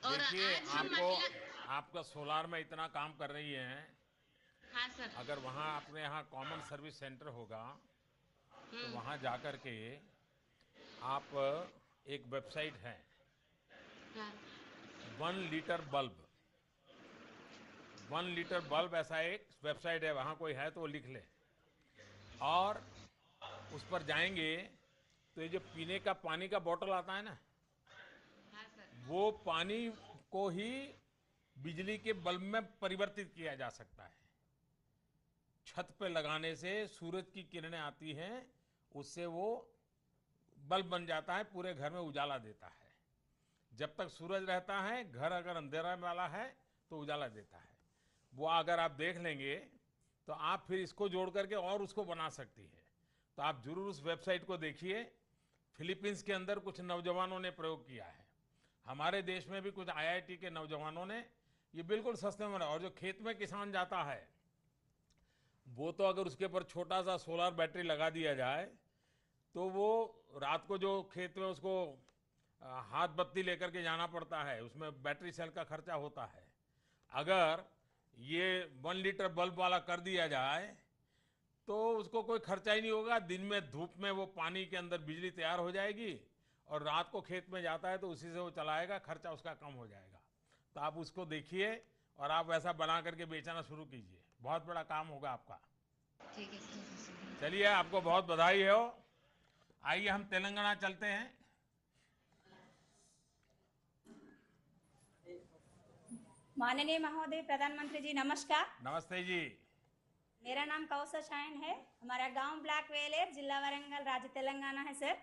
और देखिए आपका सोलार में इतना काम कर रही है। हाँ सर। अगर वहाँ अपने यहाँ कॉमन सर्विस सेंटर होगा तो वहाँ जाकर के आप एक वेबसाइट है हाँ। 1 लीटर बल्ब, 1 लीटर बल्ब ऐसा एक वेबसाइट है, वहाँ कोई है तो वो लिख ले और उस पर जाएंगे तो ये जो पीने का पानी का बोतल आता है ना, हाँ सर। वो पानी को ही बिजली के बल्ब में परिवर्तित किया जा सकता है। छत पे लगाने से सूरज की किरणें आती हैं, उससे वो बल्ब बन जाता है, पूरे घर में उजाला देता है। जब तक सूरज रहता है, घर अगर अंधेरा वाला है तो उजाला देता है। वो अगर आप देख लेंगे तो आप फिर इसको जोड़ करके और उसको बना सकती है। तो आप जरूर उस वेबसाइट को देखिए। फिलीपींस के अंदर कुछ नौजवानों ने प्रयोग किया है। हमारे देश में भी कुछ आईआईटी के नौजवानों ने ये बिल्कुल सस्ते में। और जो खेत में किसान जाता है वो तो अगर उसके ऊपर छोटा सा सोलर बैटरी लगा दिया जाए तो वो रात को जो खेत में उसको हाथ बत्ती लेकर के जाना पड़ता है, उसमें बैटरी सेल का खर्चा होता है। अगर ये 1 लीटर बल्ब वाला कर दिया जाए तो उसको कोई खर्चा ही नहीं होगा। दिन में धूप में वो पानी के अंदर बिजली तैयार हो जाएगी और रात को खेत में जाता है तो उसी से वो चलाएगा, खर्चा उसका कम हो जाएगा। तो आप उसको देखिए और आप वैसा बना करके बेचना शुरू कीजिए, बहुत बड़ा काम होगा आपका। ठीक है सर। चलिए, आपको बहुत बधाई हो। आइए हम तेलंगाना चलते हैं। माननीय महोदय प्रधानमंत्री जी नमस्कार। नमस्ते जी। मेरा नाम कौसर शाइन है। हमारा गांव ब्लैक वेलेर, जिला वारंगल, राज्य तेलंगाना है सर।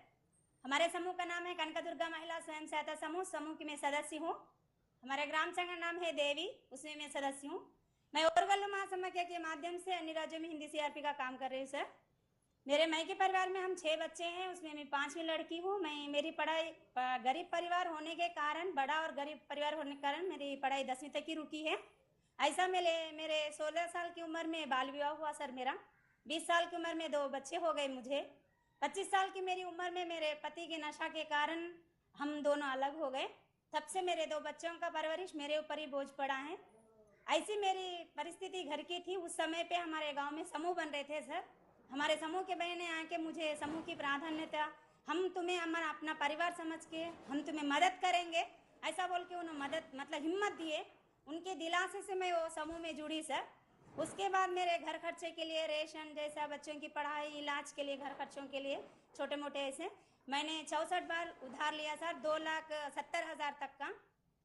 हमारे समूह का नाम है कनकदुर्गा महिला स्वयं सहायता समूह। समूह की मैं सदस्य हूँ। हमारे ग्राम संघ का नाम है देवी, उसमें मैं सदस्य हूँ। मैं ओरगल्लू महासमाख्या के माध्यम से अन्य राज्यों में हिंदी सीआरपी का काम कर रही हूँ सर। मेरे मायके परिवार में हम 6 बच्चे हैं, उसमें मैं 5वीं लड़की हूँ। मेरी पढ़ाई गरीब परिवार होने के कारण, बड़ा और गरीब परिवार होने के कारण मेरी पढ़ाई 10वीं तक की रुकी है। ऐसा मेरे 16 साल की उम्र में बाल विवाह हुआ सर मेरा। 20 साल की उम्र में 2 बच्चे हो गए मुझे। 25 साल की मेरी उम्र में मेरे पति के नशा के कारण हम दोनों अलग हो गए। तब से मेरे 2 बच्चों का परवरिश मेरे ऊपर ही बोझ पड़ा है। ऐसी मेरी परिस्थिति घर की थी। उस समय पे हमारे गांव में समूह बन रहे थे सर। हमारे समूह के बहनें आके मुझे समूह की प्राधान्यता, हम तुम्हें हमारा अपना परिवार समझ के हम तुम्हें मदद करेंगे, ऐसा बोल के उन्होंने मदद मतलब हिम्मत दिए। उनके दिलासे से मैं वो समूह में जुड़ी सर। उसके बाद मेरे घर खर्चे के लिए, रेशन जैसा बच्चों की पढ़ाई, इलाज के लिए, घर खर्चों के लिए छोटे मोटे ऐसे मैंने 64 बार उधार लिया सर, 2,70,000 तक का।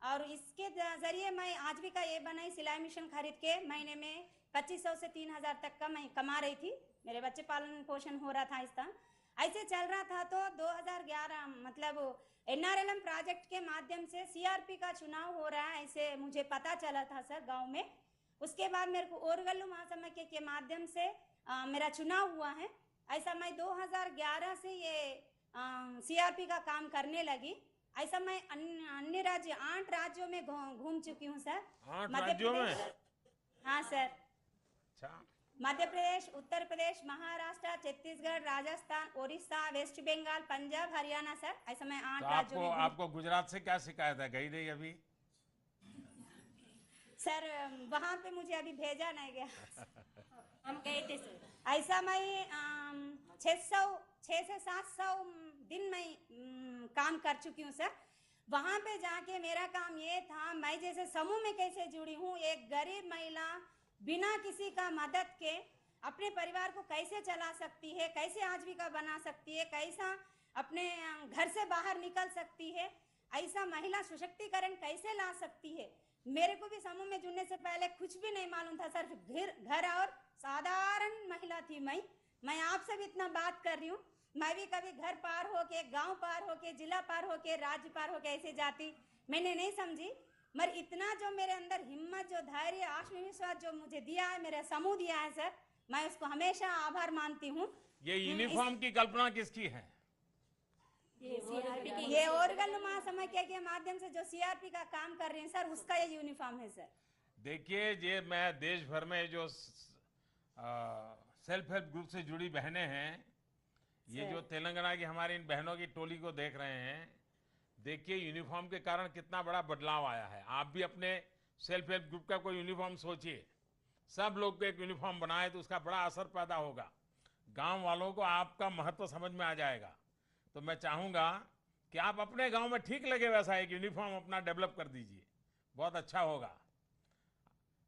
और इसके जरिए मैं आजीविका ये बनाई, सिलाई मशीन खरीद के महीने में 2500 से 3,000 तक का मैं कमा रही थी। मेरे बच्चे पालन पोषण हो रहा था। इस तरह ऐसे चल रहा था। तो 2011 मतलब NRLM प्रोजेक्ट के माध्यम से सीआरपी का चुनाव हो रहा है, ऐसे मुझे पता चला था सर गांव में। उसके बाद मेरे को ओरगल्लू महासमाख्या के माध्यम से मेरा चुनाव हुआ है। ऐसा मैं 2011 से ये सीआरपी का काम करने लगी। ऐसा मैं अन्य राज्य 8 राज्यों में घूम चुकी हूँ सर। 8 राज्यों में? हाँ सर। अच्छा। Madhya Pradesh, Uttar Pradesh, Maharashtra, Chhattisgarh, Rajasthan, Odisha, waste Bengal, Punjab, Haryana sir. ऐसा मैं 8 राज्यों में। आपको गुजरात से क्या शिकायत है? गई नहीं अभी? सर वहाँ पे मुझे अभी भेजा नहीं गया। हम गए थे सर। ऐसा मैं 6 से 700 दिन में काम कर चुकी हूँ सर। वहाँ पे जाके मेरा काम ये था, मैं जैसे समूह में कैसे जुड़ी हूँ, एक गरीब महिला बिना किसी का मदद के अपने परिवार को कैसे चला सकती है, कैसे आजीविका बना सकती है, कैसा अपने घर से बाहर निकल सकती है, ऐसा महिला सशक्तिकरण कैसे ला सकती है। मेरे को भी समूह में जुड़ने से पहले कुछ भी नहीं मालूम था सर। घर और साधारण महिला थी मैं आपसे भी इतना बात कर रही हूँ। मैं भी कभी घर पार होके, गांव पार होके, जिला पार होके, राज्य पार होके ऐसे जाती मैंने नहीं समझी। मगर इतना जो मेरे अंदर हिम्मत, जो धैर्य, आत्मविश्वास जो मुझे दिया है, मेरा समूह दिया है सर, मैं उसको हमेशा आभार मानती हूँ। ये यूनिफॉर्म की कल्पना किसकी है? ये ओरगल्लू महासमाख्या के माध्यम से जो सीआरपी का काम कर रहे हैं सर, उसका ये यूनिफॉर्म है सर। देखिए, ये मैं देश भर में जो सेल्फ हेल्प ग्रुप से जुड़ी बहनें हैं, ये जो तेलंगाना की हमारी इन बहनों की टोली को देख रहे हैं, देखिए यूनिफॉर्म के कारण कितना बड़ा बदलाव आया है। आप भी अपने सेल्फ हेल्प ग्रुप का कोई यूनिफॉर्म सोचिए, सब लोग को एक यूनिफॉर्म बनाए तो उसका बड़ा असर पैदा होगा। गांव वालों को आपका महत्व समझ में आ जाएगा। तो मैं चाहूंगा कि आप अपने गांव में ठीक लगे वैसा एक यूनिफॉर्म अपना डेवलप कर दीजिए, बहुत अच्छा होगा।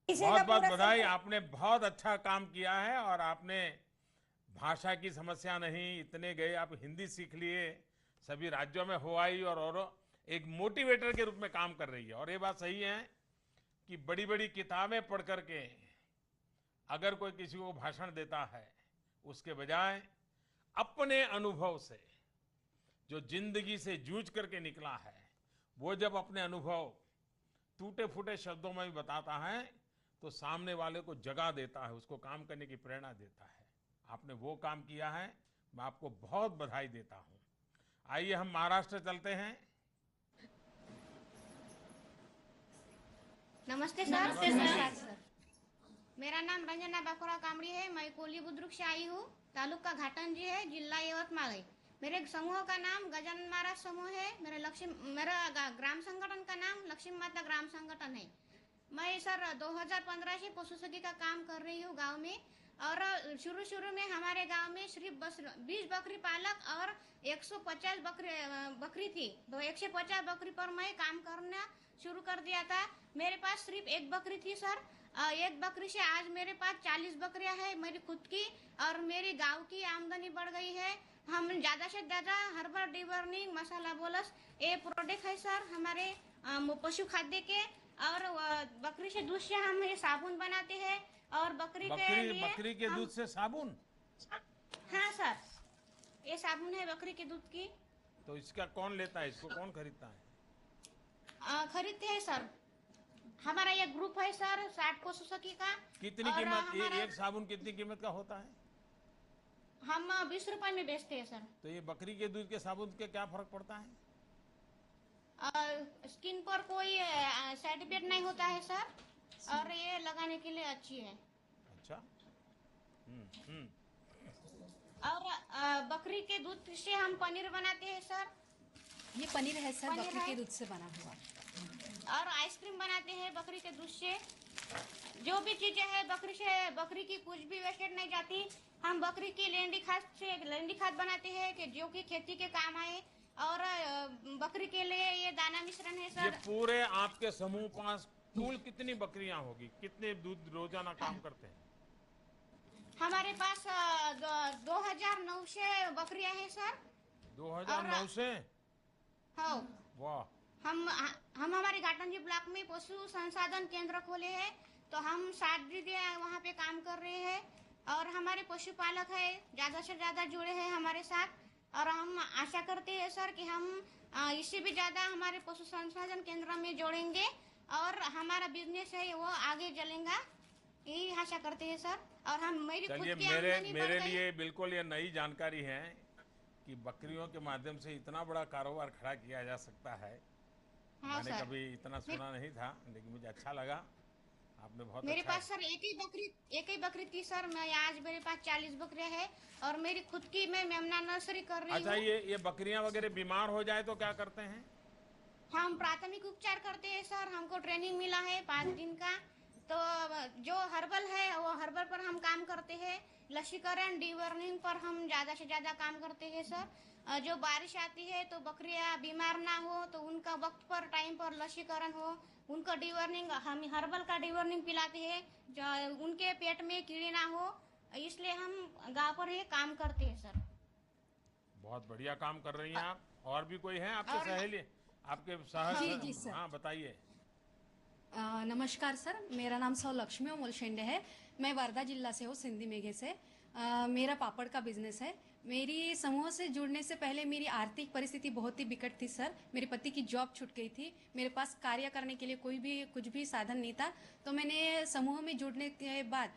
बहुत बहुत बधाई, आपने बहुत अच्छा काम किया है। और आपने भाषा की समस्या नहीं, इतने गए, आप हिंदी सीख लिए, सभी राज्यों में हो आई और एक मोटिवेटर के रूप में काम कर रही है। और ये बात सही है कि बड़ी बड़ी किताबें पढ़ करके अगर कोई किसी को भाषण देता है, उसके बजाय अपने अनुभव से, जो जिंदगी से जूझ करके निकला है, वो जब अपने अनुभव टूटे फूटे शब्दों में भी बताता है तो सामने वाले को जगा देता है, उसको काम करने की प्रेरणा देता है। आपने वो काम किया है, मैं आपको बहुत बधाई देता हूं। आइए हम महाराष्ट्र चलते हैं। नमस्ते सर। नमस्कार सर। मेरा नाम रंजना बाखोरा कामड़ी है। मैं कोली बुद्रुक से आई हूँ। तालुका घाटंजी है, जिला यवतमाल है। मेरे समूह का नाम गजानन महाराज समूह है। मेरा ग्राम संगठन का नाम लक्ष्मी माता ग्राम संगठन है। मैं सर 2015 से पशु सखी का काम कर रही हूँ गांव में। और शुरू में हमारे गांव में सिर्फ 20 बकरी पालक और 150 बकरी थी। तो 150 बकरी पर मैं काम करना शुरू कर दिया था। मेरे पास सिर्फ एक बकरी थी सर। एक बकरी से आज मेरे पास 40 बकरियां हैं मेरी खुद की। और मेरी गांव की आमदनी बढ़ गई है। हम ज्यादा से ज्यादा हर्बल डिवर्निंग मसाला बोलस ये प्रोडक्ट है सर हमारे पशु खाद्य के। और बकरी से दूध से हम ये साबुन बनाते हैं। और बकरी के दूध से साबुन? हाँ सर, ये साबुन है बकरी के दूध की। तो इसका कौन लेता है, इसको कौन खरीदता है? खरीदते हैं सर। हमारा ये ग्रुप है सर 60 पशु सखी का। कितनी कीमत, एक साबुन कितनी कीमत का होता है? हम 20 रुपए में बेचते हैं सर। तो ये बकरी के दूध के साबुन के क्या फर्क पड़ता है? स्किन पर कोई साइड इफेक्ट नहीं होता है सर। और ये लगाने के लिए अच्छी है। अच्छा। और बकरी के दूध से हम पनीर बनाते हैं सर। ये पनीर है सर, बकरी के दूध से बना हुआ। और आइसक्रीम बनाते हैं बकरी के दूध से। जो भी चीजें हैं बकरी की कुछ भी वेस्टेज नहीं जाती। हम बकरी की लेंडी खाद बनाते हैं कि जो कि खेती के काम आए। और बकरी के लिए ये दाना मिश्रण है सर। ये पूरे आपके समूह पास कुल कितनी बकरियां होगी, कितने दूध रोजाना काम करते हैं? हमारे पास 2900 बकरियां हैं सर। 2900? हाँ। वाह। हम हमारे घाटंजी ब्लॉक में पशु संसाधन केंद्र खोले हैं। तो हम 60 दीदी वहाँ पे काम कर रहे हैं। और हमारे पशुपालक है ज्यादा से ज्यादा जुड़े हैं हमारे साथ। और हम आशा करते हैं सर कि हम इससे भी ज्यादा हमारे पशु संसाधन केंद्र में जोड़ेंगे। और हमारा बिजनेस है वो आगे चलेगा, यही आशा करते हैं सर। और हम मेरी खुद की आमदनी मेरे लिए बिल्कुल ये नई जानकारी है कि बकरियों के माध्यम से इतना बड़ा कारोबार खड़ा किया जा सकता है। हाँ मैंने सर। कभी इतना सुना नहीं था, लेकिन मुझे अच्छा लगा। आपने बहुत मेरे अच्छा पास सर एक ही बकरी थी सर। मैं आज मेरे पास 40 बकरियां हैं। और मेरी खुद की मैं मेमना नर्सरी कर रही हूँ। अच्छा, ये बकरियां वगैरह बीमार हो जाए तो क्या करते हैं? हम प्राथमिक उपचार करते हैं सर। हमको ट्रेनिंग मिला है 5 दिन का। तो जो हर्बल है वो हर्बल पर हम काम करते हैं। लसीकरण डिवर्निंग पर हम ज्यादा से ज्यादा काम करते हैं सर। जो बारिश आती है तो बकरियां बीमार ना हो तो उनका वक्त पर टाइम पर लसीकरण हो। उनको डिवर्निंग हम हर्बल का डिवर्निंग पिलाते हैं जो उनके पेट में कीड़े ना हो। इसलिए हम गांव पर ये काम करते हैं सर। बहुत बढ़िया काम कर रही हैं आप। और भी कोई है आपके सहेली, आपके सह? जी सर। हाँ बताइए। नमस्कार सर, मेरा नाम सौ लक्ष्मी मोलशेंडे है। मैं वर्धा जिला से हूँ, सिंधी मेघे से। मेरा पापड़ का बिजनेस है। मेरी समूह से जुड़ने से पहले मेरी आर्थिक परिस्थिति बहुत ही बिकट थी सर। मेरे पति की जॉब छूट गई थी। मेरे पास कार्य करने के लिए कुछ भी साधन नहीं था। तो मैंने समूह में जुड़ने के बाद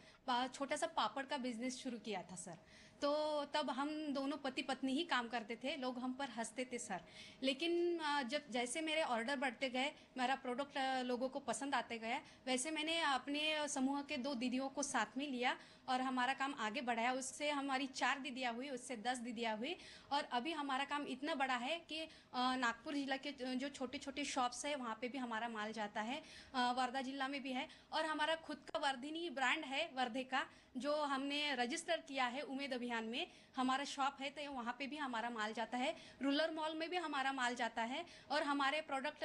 छोटा सा पापड़ का बिजनेस शुरू किया था सर। तो तब हम दोनों पति पत्नी ही काम करते थे। लोग हम पर हंसते थे सर। लेकिन जब जैसे मेरे ऑर्डर बढ़ते गए, मेरा प्रोडक्ट लोगों को पसंद आते गया, वैसे मैंने अपने समूह के 2 दीदियों को साथ में लिया और हमारा काम आगे बढ़ाया। उससे हमारी 4 दीदियाँ हुई, उससे 10 दीदियाँ हुई। और अभी हमारा काम इतना बड़ा है कि नागपुर जिला के जो छोटे छोटे शॉप्स है वहाँ पे भी हमारा माल जाता है। वर्धा जिला में भी है। और हमारा खुद का वर्धिनी ब्रांड है वर्धे का, जो हमने रजिस्टर किया है उम्मीद अभियान में। हमारा शॉप है तो वहाँ पे भी हमारा माल जाता है। रूरल मॉल में भी हमारा माल जाता है। और हमारे प्रोडक्ट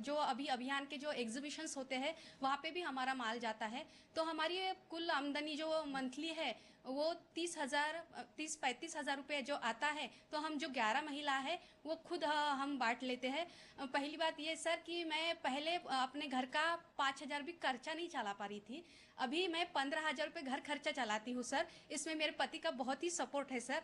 जो अभी अभियान के जो एग्जीबिशंस होते हैं वहाँ पे भी हमारा माल जाता है। तो हमारी कुल आमदनी जो मंथली है वो 30-35 हज़ार रुपये जो आता है, तो हम जो 11 महिला है वो खुद हम बांट लेते हैं। पहली बात ये सर कि मैं पहले अपने घर का 5,000 भी खर्चा नहीं चला पा रही थी। अभी मैं 15,000 रुपये घर खर्चा चलाती हूँ सर। इसमें मेरे पति का बहुत ही सपोर्ट है सर।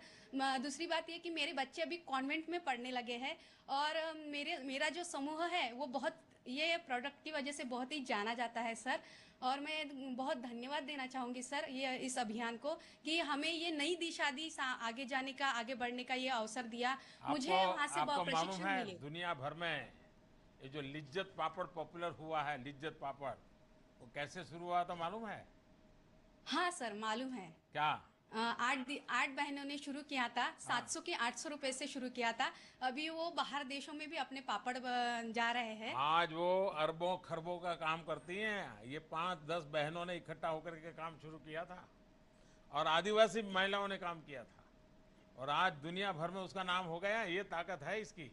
दूसरी बात ये कि मेरे बच्चे अभी कॉन्वेंट में पढ़ने लगे हैं। और मेरा जो समूह है वो बहुत ये प्रोडक्ट की वजह से बहुत ही जाना जाता है सर। और मैं बहुत धन्यवाद देना चाहूँगी सर ये इस अभियान को कि हमें ये नई दिशा दी, आगे जाने का, आगे बढ़ने का ये अवसर दिया। मुझे वहाँ से बहुत प्रशिक्षण मिले। दुनिया भर में ये जो लिज्जत पापड़ पॉपुलर हुआ है, लिज्जत पापड़, वो कैसे शुरू हुआ था मालूम है? हाँ सर, मालूम है। क्या? 8 बहनों ने शुरू किया था। 700 के 800 रुपए से शुरू किया था। अभी वो बाहर देशों में भी अपने पापड़ जा रहे हैं। आज वो अरबों खरबों का काम करती हैं। ये 5-10 बहनों ने इकट्ठा होकर के काम शुरू किया था और आदिवासी महिलाओं ने काम किया था और आज दुनिया भर में उसका नाम हो गया। ये ताकत है इसकी।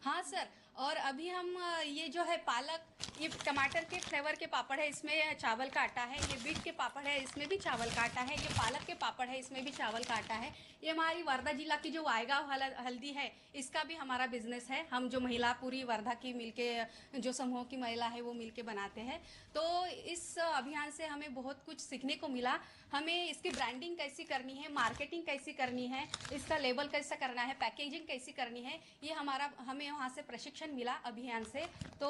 हाँ सर, और अभी हम ये जो है पालक, ये टमाटर के फ्लेवर के पापड़ है, इसमें चावल का आटा है। ये बीट के पापड़ है, इसमें भी चावल का आटा है। ये पालक के पापड़ है, इसमें भी चावल का आटा है। ये हमारी वर्धा जिला की जो वायगांव हल्दी है, इसका भी हमारा बिजनेस है। हम जो महिला पूरी वर्धा की मिलके, जो समूह की महिला है वो मिलके बनाते हैं। तो इस अभियान से हमें बहुत कुछ सीखने को मिला। हमें इसकी ब्रांडिंग कैसी करनी है, मार्केटिंग कैसी करनी है, इसका लेबल कैसा करना है, पैकेजिंग कैसी करनी है, ये हमें वहाँ से प्रशिक्षण मिला अभियान से। तो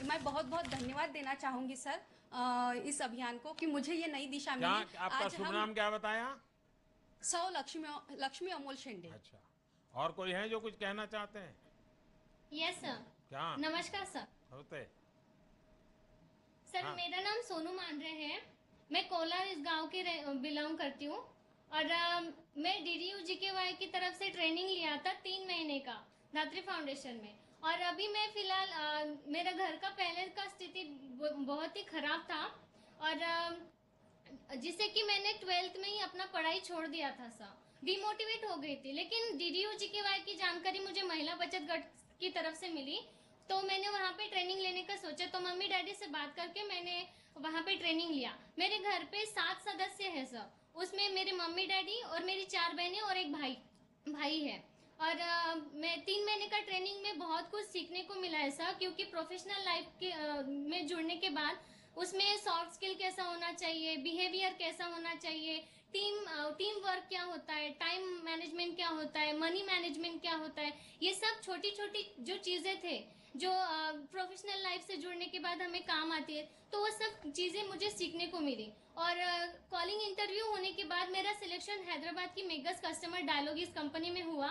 मैं बहुत बहुत धन्यवाद देना चाहूँगी सर इस अभियान को कि मुझे ये नई दिशा मिली। आपका शुभ नाम क्या बताया? सौ लक्ष्मी अमोल शेंडे। अच्छा, और कोई है जो कुछ कहना चाहते हैं? Yes sir. क्या? नमस्कार सर। होते सर हाँ। मेरा नाम सोनू मांडरे है। मैं कोलार इस गांव के बिलोंग करती हूँ और मैं DDU-GKY की तरफ से ट्रेनिंग लिया था 3 महीने का धात्री फाउंडेशन में। और अभी मैं फिलहाल मेरा घर का पहले का स्थिति बहुत ही खराब था और जिससे कि मैंने 12th में ही अपना पढ़ाई छोड़ दिया था सर। डिमोटिवेट हो गई थी, लेकिन DDU-GKY की जानकारी मुझे महिला बचत गट की तरफ से मिली तो मैंने वहाँ पे ट्रेनिंग लेने का सोचा। तो मम्मी डैडी से बात करके मैंने वहाँ पे ट्रेनिंग लिया। मेरे घर पे 7 सदस्य हैं सर। उसमें मेरे मम्मी डैडी और मेरी 4 बहनें और एक भाई है। और मैं 3 महीने का ट्रेनिंग में बहुत कुछ सीखने को मिला है सर, क्योंकि प्रोफेशनल लाइफ के में जुड़ने के बाद उसमें सॉफ्ट स्किल कैसा होना चाहिए, बिहेवियर कैसा होना चाहिए, टीम वर्क क्या होता है, टाइम मैनेजमेंट क्या होता है, मनी मैनेजमेंट क्या होता है, ये सब छोटी छोटी जो चीज़ें थे जो प्रोफेशनल लाइफ से जुड़ने के बाद हमें काम आती है, तो वो सब चीज़ें मुझे सीखने को मिली। और कॉलिंग इंटरव्यू होने के बाद मेरा सिलेक्शन हैदराबाद की मेगस कस्टमर डायलॉग इस कंपनी में हुआ।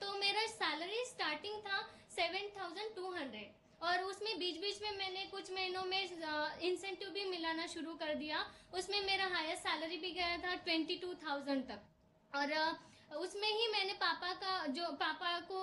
तो मेरा सैलरी स्टार्टिंग था 7,200 और उसमें बीच बीच में मैंने कुछ महीनों में इंसेंटिव भी मिलाना शुरू कर दिया। उसमें मेरा हायर सैलरी भी गया था 22,000 तक। और उसमें ही मैंने पापा को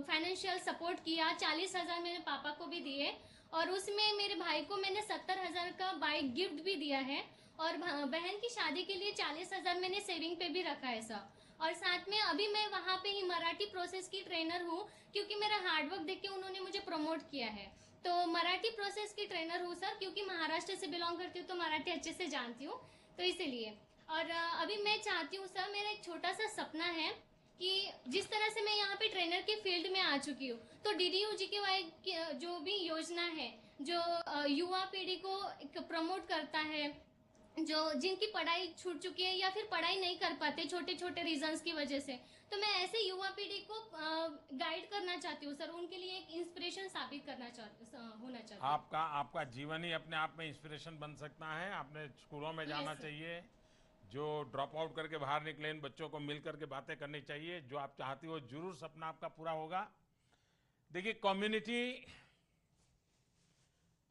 फाइनेंशियल सपोर्ट किया। 40,000 मैंने पापा को भी दिए और उसमें मेरे भाई को मैंने 70,000 का बाइक गिफ्ट भी दिया है और बहन की शादी के लिए 40,000 मैंने सेविंग पे भी रखा है सर। और साथ में अभी मैं वहाँ पे ही मराठी प्रोसेस की ट्रेनर हूँ, क्योंकि मेरा हार्डवर्क देख के उन्होंने मुझे प्रमोट किया है। तो मराठी प्रोसेस की ट्रेनर हूँ सर, क्योंकि महाराष्ट्र से बिलोंग करती हूँ तो मराठी अच्छे से जानती हूँ, तो इसीलिए। और अभी मैं चाहती हूँ सर, मेरा एक छोटा सा सपना है कि जिस तरह से मैं यहाँ पे ट्रेनर की फील्ड में आ चुकी हूँ, तो DDU-GKY की जो भी योजना है जो युवा पीढ़ी को प्रमोट करता है, जो जिनकी पढ़ाई छूट चुकी है या फिर पढ़ाई नहीं कर पाते छोटे छोटे रीजंस की वजह से, तो मैं ऐसे युवा पीढ़ी को गाइड करना चाहती हूँ सर, उनके लिए एक इंस्पिरेशन साबित होना चाहती हूँ। आपका जीवन ही अपने आप में इंस्पिरेशन बन सकता है। आपने स्कूलों में जाना चाहिए, जो ड्रॉप आउट करके बाहर निकले इन बच्चों को मिल करके बातें करनी चाहिए। जो आप चाहती हो जरूर सपना आपका पूरा होगा। देखिए, कम्युनिटी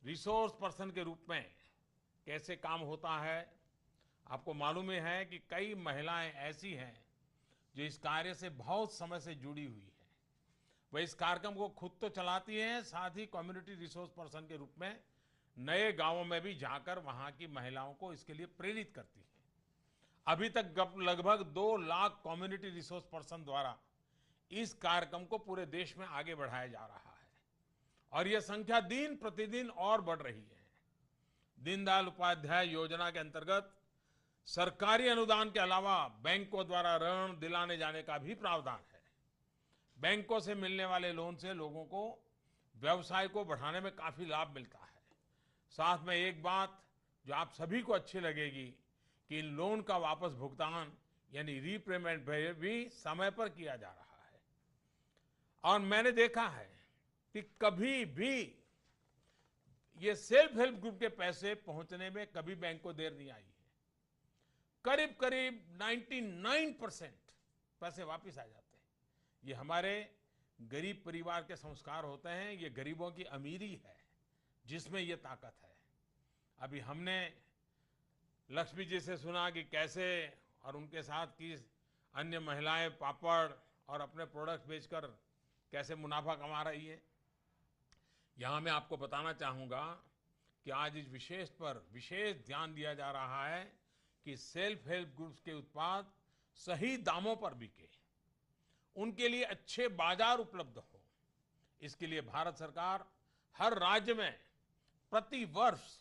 रिसोर्स पर्सन के रूप में कैसे काम होता है, आपको मालूम ही है कि कई महिलाएं ऐसी हैं जो इस कार्य से बहुत समय से जुड़ी हुई है। वह इस कार्यक्रम को खुद तो चलाती हैं, साथ ही कम्युनिटी रिसोर्स पर्सन के रूप में नए गांवों में भी जाकर वहां की महिलाओं को इसके लिए प्रेरित करती है। अभी तक लगभग 2 लाख कम्युनिटी रिसोर्स पर्सन द्वारा इस कार्यक्रम को पूरे देश में आगे बढ़ाया जा रहा है और यह संख्या दिन प्रतिदिन और बढ़ रही है। दीनदयाल उपाध्याय योजना के अंतर्गत सरकारी अनुदान के अलावा बैंकों द्वारा ऋण दिलाने जाने का भी प्रावधान है। बैंकों से मिलने वाले लोन से लोगों को व्यवसाय को बढ़ाने में काफी लाभ मिलता है। साथ में एक बात जो आप सभी को अच्छी लगेगी कि इन लोन का वापस भुगतान यानी रीपेमेंट भी समय पर किया जा रहा है। और मैंने देखा है कि कभी भी ये सेल्फ हेल्प ग्रुप के पैसे पहुंचने में कभी बैंक को देर नहीं आई है। करीब करीब 99% पैसे वापस आ जाते हैं। ये हमारे गरीब परिवार के संस्कार होते हैं। ये गरीबों की अमीरी है जिसमें ये ताकत है। अभी हमने लक्ष्मी जी से सुना कि कैसे और उनके साथ की अन्य महिलाएं पापड़ और अपने प्रोडक्ट्स बेचकर कैसे मुनाफा कमा रही है। यहाँ मैं आपको बताना चाहूँगा कि आज इस विशेष पर विशेष ध्यान दिया जा रहा है कि सेल्फ हेल्प ग्रुप्स के उत्पाद सही दामों पर बिके, उनके लिए अच्छे बाजार उपलब्ध हो। इसके लिए भारत सरकार हर राज्य में प्रति वर्ष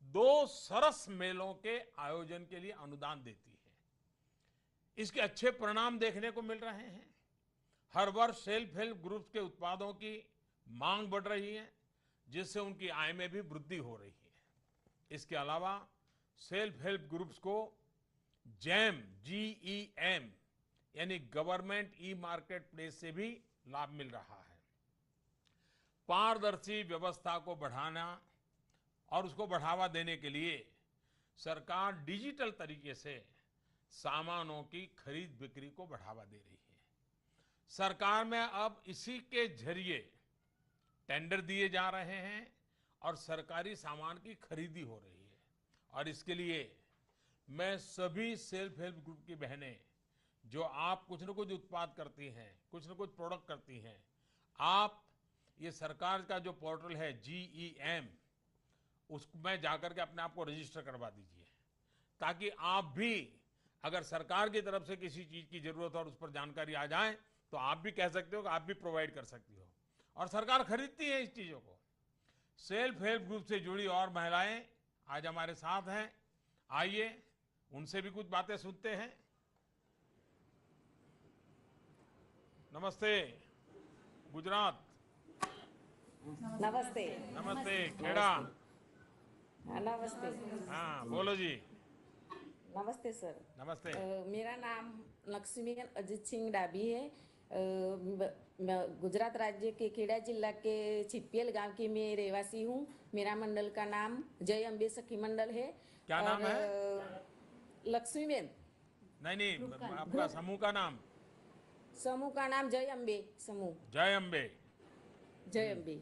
2 सरस मेलों के आयोजन के लिए अनुदान देती है। इसके अच्छे परिणाम देखने को मिल रहे हैं। हर वर्ष सेल्फ हेल्प ग्रुप्स के उत्पादों की मांग बढ़ रही है, जिससे उनकी आय में भी वृद्धि हो रही है। इसके अलावा सेल्फ हेल्प ग्रुप्स को जैम GEM यानी गवर्नमेंट ई मार्केट प्लेस से भी लाभ मिल रहा है। पारदर्शी व्यवस्था को बढ़ाना और उसको बढ़ावा देने के लिए सरकार डिजिटल तरीके से सामानों की खरीद बिक्री को बढ़ावा दे रही है। सरकार में अब इसी के जरिए टेंडर दिए जा रहे हैं और सरकारी सामान की खरीदी हो रही है। और इसके लिए मैं सभी सेल्फ हेल्प ग्रुप की बहनें जो आप कुछ न कुछ उत्पाद करती हैं, कुछ न कुछ प्रोडक्ट करती हैं, आप ये सरकार का जो पोर्टल है GEM, उसमें जाकर के अपने आप को रजिस्टर करवा दीजिए, ताकि आप भी अगर सरकार की तरफ से किसी चीज की जरूरत और उस पर जानकारी आ जाए तो आप भी कह सकते हो कि आप भी प्रोवाइड कर सकती हो और सरकार खरीदती है इस चीजों को। सेल्फ हेल्प ग्रुप से जुड़ी और महिलाएं आज हमारे साथ हैं, आइए उनसे भी कुछ बातें सुनते हैं। नमस्ते गुजरात। नमस्ते। नमस्ते खेड़ा। नमस्ते। हाँ बोलो जी। नमस्ते सर। नमस्ते। मेरा नाम लक्ष्मीबेन अजीत सिंह डाबी है। मैं गुजरात राज्य के खेड़ा जिला के छिपियल गांव की मैं रहवासी हूँ। मेरा मंडल का नाम जय अम्बे सखी मंडल है। क्या नाम है? लक्ष्मीबेन। नहीं आपका समूह का नाम? समूह का नाम जय अम्बे समूह। जय अम्बे। जय अम्बे।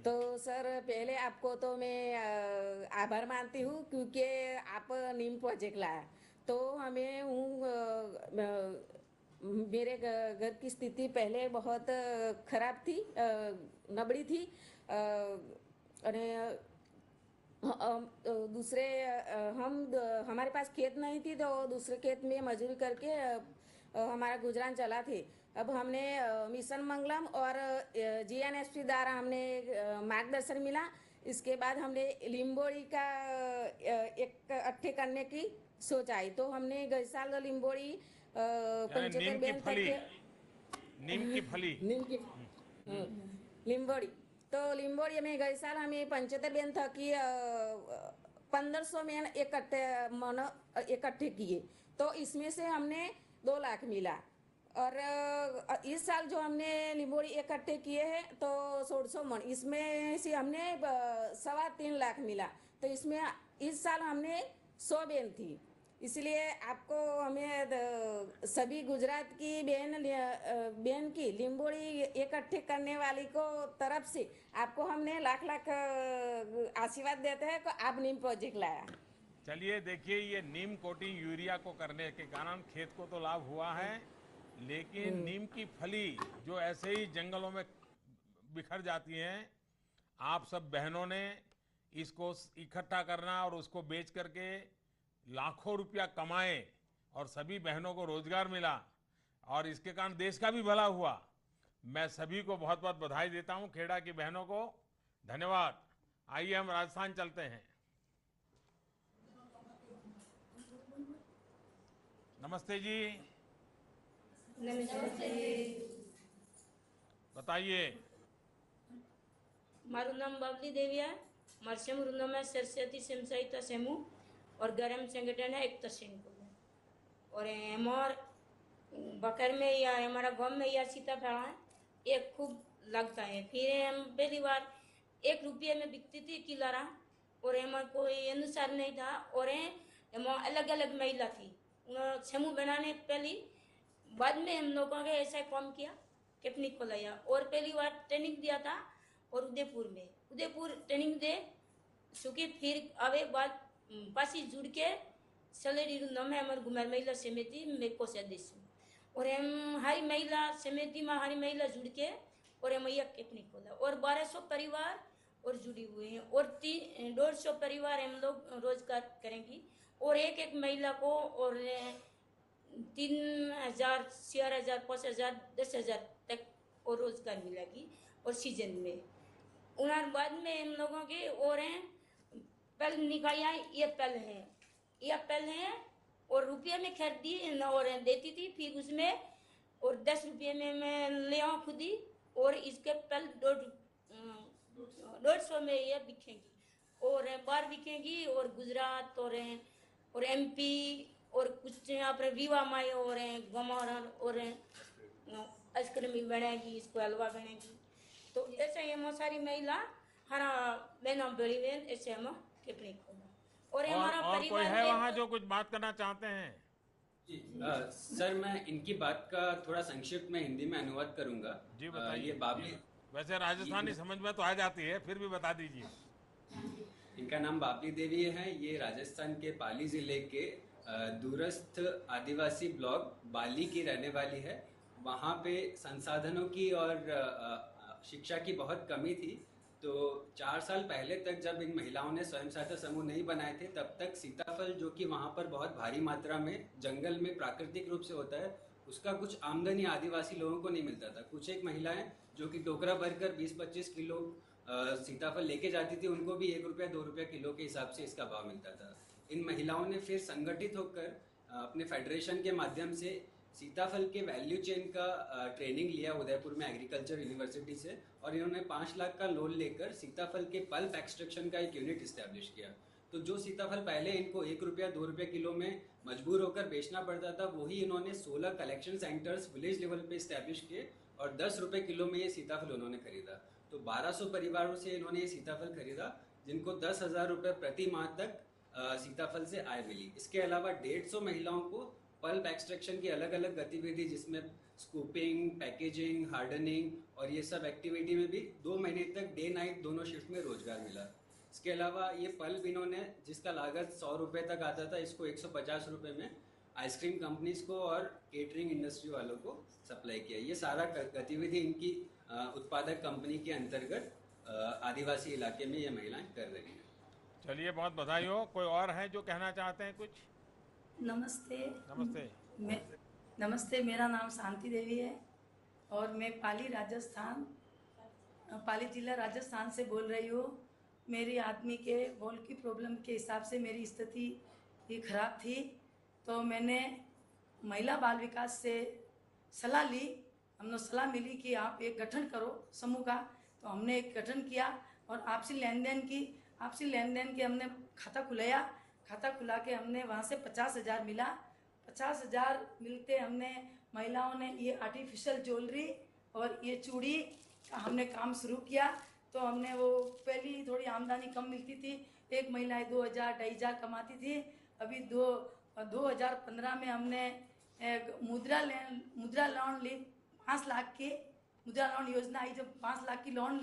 तो सर पहले आपको तो मैं आभार मानती हूँ क्योंकि आप नीम प्रोजेक्ट लाया। तो हमें मेरे घर की स्थिति पहले बहुत खराब थी, नबड़ी थी। दूसरे हमारे पास खेत नहीं थी तो दूसरे खेत में मजदूरी करके हमारा गुजरान चला थे। अब हमने मिशन मंगलम और GNSP द्वारा हमने मार्गदर्शन मिला। इसके बाद हमने लिम्बोड़ी का एक अट्ठे करने की सोच आई। तो हमने गए साल लिम्बोड़ी 75 बेन तक नीम की फली लिम्बोड़ी। तो लिम्बोड़ी में गए साल हमें 75 बेन था कि 1500 में इकट्ठे किए। तो इसमें से हमने 2 लाख मिला। और इस साल जो हमने लिम्बोड़ी इकट्ठे किए हैं तो 1600 मन, इसमें से हमने 3.25 लाख मिला। तो इसमें इस साल हमने 100 बेन थी। इसलिए आपको हमें सभी गुजरात की बहन की लिम्बोड़ी इकट्ठे करने वाली को तरफ से आपको हमने लाख लाख आशीर्वाद देते हैं कि आप नीम प्रोजेक्ट लाया। चलिए देखिए, ये नीम कोटिंग यूरिया को करने के कारण खेत को तो लाभ हुआ है, लेकिन नीम की फली जो ऐसे ही जंगलों में बिखर जाती हैं, आप सब बहनों ने इसको इकट्ठा करना और उसको बेच करके लाखों रुपया कमाए और सभी बहनों को रोजगार मिला और इसके कारण देश का भी भला हुआ। मैं सभी को बहुत बहुत बधाई देता हूं, खेड़ा की बहनों को धन्यवाद। आइए हम राजस्थान चलते हैं। नमस्ते जी। नमस्ते। बताइए। मारू नाम बाबली देविया, मारे समूह में सरस्वती समसाहित्य समूह और गरम संगठन है एक तस्वीर। और हमार बकर में या हमारा गांव में या सीताफल है एक खूब लगता है। फिर हम पहली बार 1 रुपये में बिकती थी किलारा और हमारा कोई अनुसार नहीं था। और हमारा अलग अलग महिला थी, समूह बनाने पहली बाद में हम लोगों ने ऐसा काम किया, टेक्निक को लाया और पहली बार ट्रेनिंग दिया था और उदयपुर में उदयपुर ट्रेनिंग दे सुखी फिर आवे बाद पासी जुड़ के सलेरी नाम है हमारे घुमार महिला समिति में को सदस्य और हम हरी महिला समिति में हरी महिला जुड़ के और हम एक कंपनी खोला और 1200 परिवार और जुड़ी हुई हैं और 150 परिवार हम लोग रोजगार करेंगी और एक महिला को और 3000 4000 5000 10,000 तक और रोजगार मिलेगी और सीजन में उन्हार बाद में हम लोगों के और हैं पहले निकालियाँ ये पहले हैं और रुपये में खरीदी और देती थी फिर उसमें और 10 रुपये में मैं ले आऊँ खुद ही और इसके पल 150 में ये बिकेंगी और बाहर बिकेंगी और गुजरात और MP और कुछ यहाँ पर रीवा माई और गमार और आइसक्रीम बनेगी इसको हलवा बनेगी तो ऐसे ही हम सारी महिला हरा बहना बड़ी बहन ऐसे हम कंपनी खोला और हमारा कोई है वहाँ जो कुछ बात करना चाहते हैं? सर मैं इनकी बात का थोड़ा संक्षिप्त में हिंदी में अनुवाद करूंगा। जी बताइए। ये बाबली वैसे राजस्थानी समझ में तो आ जाती है, फिर भी बता दीजिए। इनका नाम बाबली देवी है। ये राजस्थान के पाली जिले के दूरस्थ आदिवासी ब्लॉक बाली की रहने वाली है। वहाँ पे संसाधनों की और शिक्षा की बहुत कमी थी, तो 4 साल पहले तक जब इन महिलाओं ने स्वयं सहायता समूह नहीं बनाए थे, तब तक सीताफल जो कि वहाँ पर बहुत भारी मात्रा में जंगल में प्राकृतिक रूप से होता है, उसका कुछ आमदनी आदिवासी लोगों को नहीं मिलता था। कुछ एक महिलाएं जो कि टोकरा भरकर 20-25 किलो सीताफल लेके जाती थी, उनको भी 1 रुपया 2 रुपया किलो के हिसाब से इसका भाव मिलता था। इन महिलाओं ने फिर संगठित होकर अपने फेडरेशन के माध्यम से सीताफल के वैल्यू चेन का ट्रेनिंग लिया उदयपुर में एग्रीकल्चर यूनिवर्सिटी से, और इन्होंने 5 लाख का लोन लेकर सीताफल के पल्प एक्सट्रैक्शन का एक यूनिट इस्टेब्लिश किया। तो जो सीताफल पहले इनको 1 रुपया 2 रुपये किलो में मजबूर होकर बेचना पड़ता था, वही इन्होंने 16 कलेक्शन सेंटर्स विलेज लेवल पे इस्टेब्लिश किए और 10 रुपये किलो में ये सीताफल उन्होंने खरीदा। तो 1200 परिवारों से इन्होंने ये सीताफल खरीदा, जिनको 10,000 रुपये प्रति माह तक सीताफल से आय मिली। इसके अलावा 150 महिलाओं को पल्प एक्सट्रैक्शन की अलग अलग गतिविधि, जिसमें स्कूपिंग, पैकेजिंग, हार्डनिंग और ये सब एक्टिविटी में भी 2 महीने तक डे नाइट दोनों शिफ्ट में रोजगार मिला। इसके अलावा ये पल्प इन्होंने, जिसका लागत 100 रुपये तक आता था, इसको 150 रुपये में आइसक्रीम कंपनीज को और केटरिंग इंडस्ट्री वालों को सप्लाई किया। ये सारा गतिविधि इनकी उत्पादक कंपनी के अंतर्गत आदिवासी इलाके में ये महिलाएं कर रही हैं। चलिए, बहुत बधाई हो। कोई और है जो कहना चाहते हैं कुछ? नमस्ते। नमस्ते। नमस्ते, मेरा नाम शांति देवी है और मैं पाली जिला राजस्थान से बोल रही हूँ। मेरी आदमी के बॉल की प्रॉब्लम के हिसाब से मेरी स्थिति ही खराब थी, तो मैंने महिला बाल विकास से सलाह ली। हमने सलाह मिली कि आप एक गठन करो समूह का, तो हमने एक गठन किया और आपसी लेन देन के हमने खाता खुलाया। खाता खुला के हमने वहाँ से 50,000 मिला। 50,000 मिलते हमने महिलाओं ने ये आर्टिफिशियल ज्वेलरी और ये चूड़ी का हमने काम शुरू किया। तो हमने वो पहली थोड़ी आमदनी कम मिलती थी, एक महिला 2,000-2,500 कमाती थी। अभी 2015 में हमने मुद्रा लोन ली 5 लाख की मुद्रा लोन योजना आई। जब 5 लाख की लोन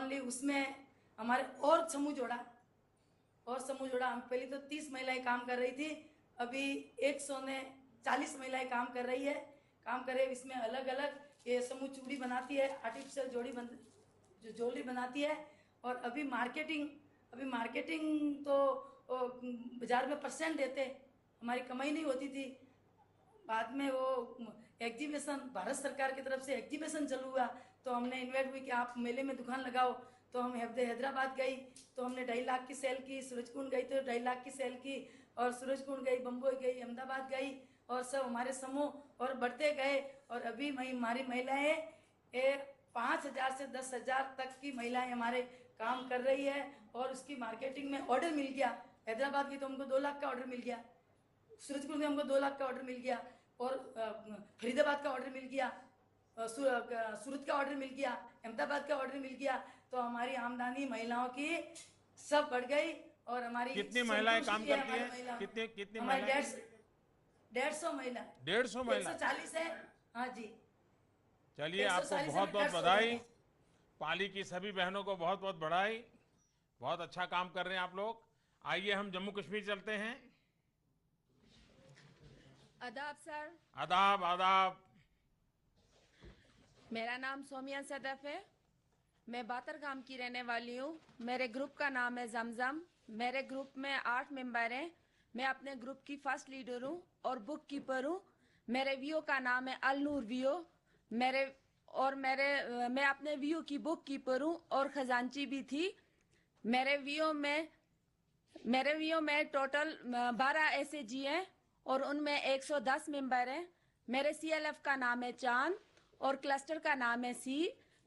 ली उसमें हमारे और समूह जोड़ा। हम पहले तो 30 महिलाएं काम कर रही थी, अभी 140 महिलाएं काम कर रही है। इसमें अलग अलग ये समूह चूड़ी बनाती है, आर्टिफिशियल ज्वेलरी बनाती है। और अभी मार्केटिंग तो बाजार में % देते, हमारी कमाई नहीं होती थी। बाद में वो एग्जीबिशन, भारत सरकार की तरफ से एग्जीबिशन चालू हुआ, तो हमने इन्वाइट हुई कि आप मेले में दुकान लगाओ। तो हम हैदराबाद गई तो हमने 2.5 लाख की सेल की, सूरजकुंड गई तो 2.5 लाख की सेल की, और सूरजकुंड गई, बम्बई गई, अहमदाबाद गई, और सब हमारे समूह और बढ़ते गए। और अभी हमारी महिलाएं 5,000 से 10,000 तक की महिलाएं हमारे काम कर रही है। और उसकी मार्केटिंग में ऑर्डर मिल गया। हैदराबाद की तो हमको 2 लाख का ऑर्डर मिल गया, सूरजकुंड में हमको 2 लाख का ऑर्डर मिल गया, और फरीदाबाद का ऑर्डर मिल गया, सूरत का ऑर्डर मिल गया, अहमदाबाद का ऑर्डर मिल गया। तो हमारी आमदनी महिलाओं की सब बढ़ गई। और हमारी कितनी महिलाएं काम करती हैं? कितनी महिलाएं? 150 महिला। 150 महिला? 140 है। हाँ जी। चलिए, आपको बहुत बहुत बधाई। पाली की सभी बहनों को बहुत बहुत बधाई। बहुत अच्छा काम कर रहे हैं आप लोग। आइए हम जम्मू कश्मीर चलते हैं। आदाब सर। आदाब आदाब। मेरा नाम सोमिया सदफ है। मैं बातरगाम की रहने वाली हूँ। मेरे ग्रुप का नाम है जमजम। मेरे ग्रुप में 8 मेंबर हैं। मैं अपने ग्रुप की फर्स्ट लीडर हूँ और बुक कीपर हूँ। मेरे वीओ का नाम है अल नूर वीओ। मैं अपने वीओ की बुक कीपर हूँ और खजांची भी थी। मेरे वीओ में टोटल 12 एसएजी हैं और उनमें 110 मेंबर हैं। मेरे सीएलएफ का नाम है चांद और क्लस्टर का नाम है सी।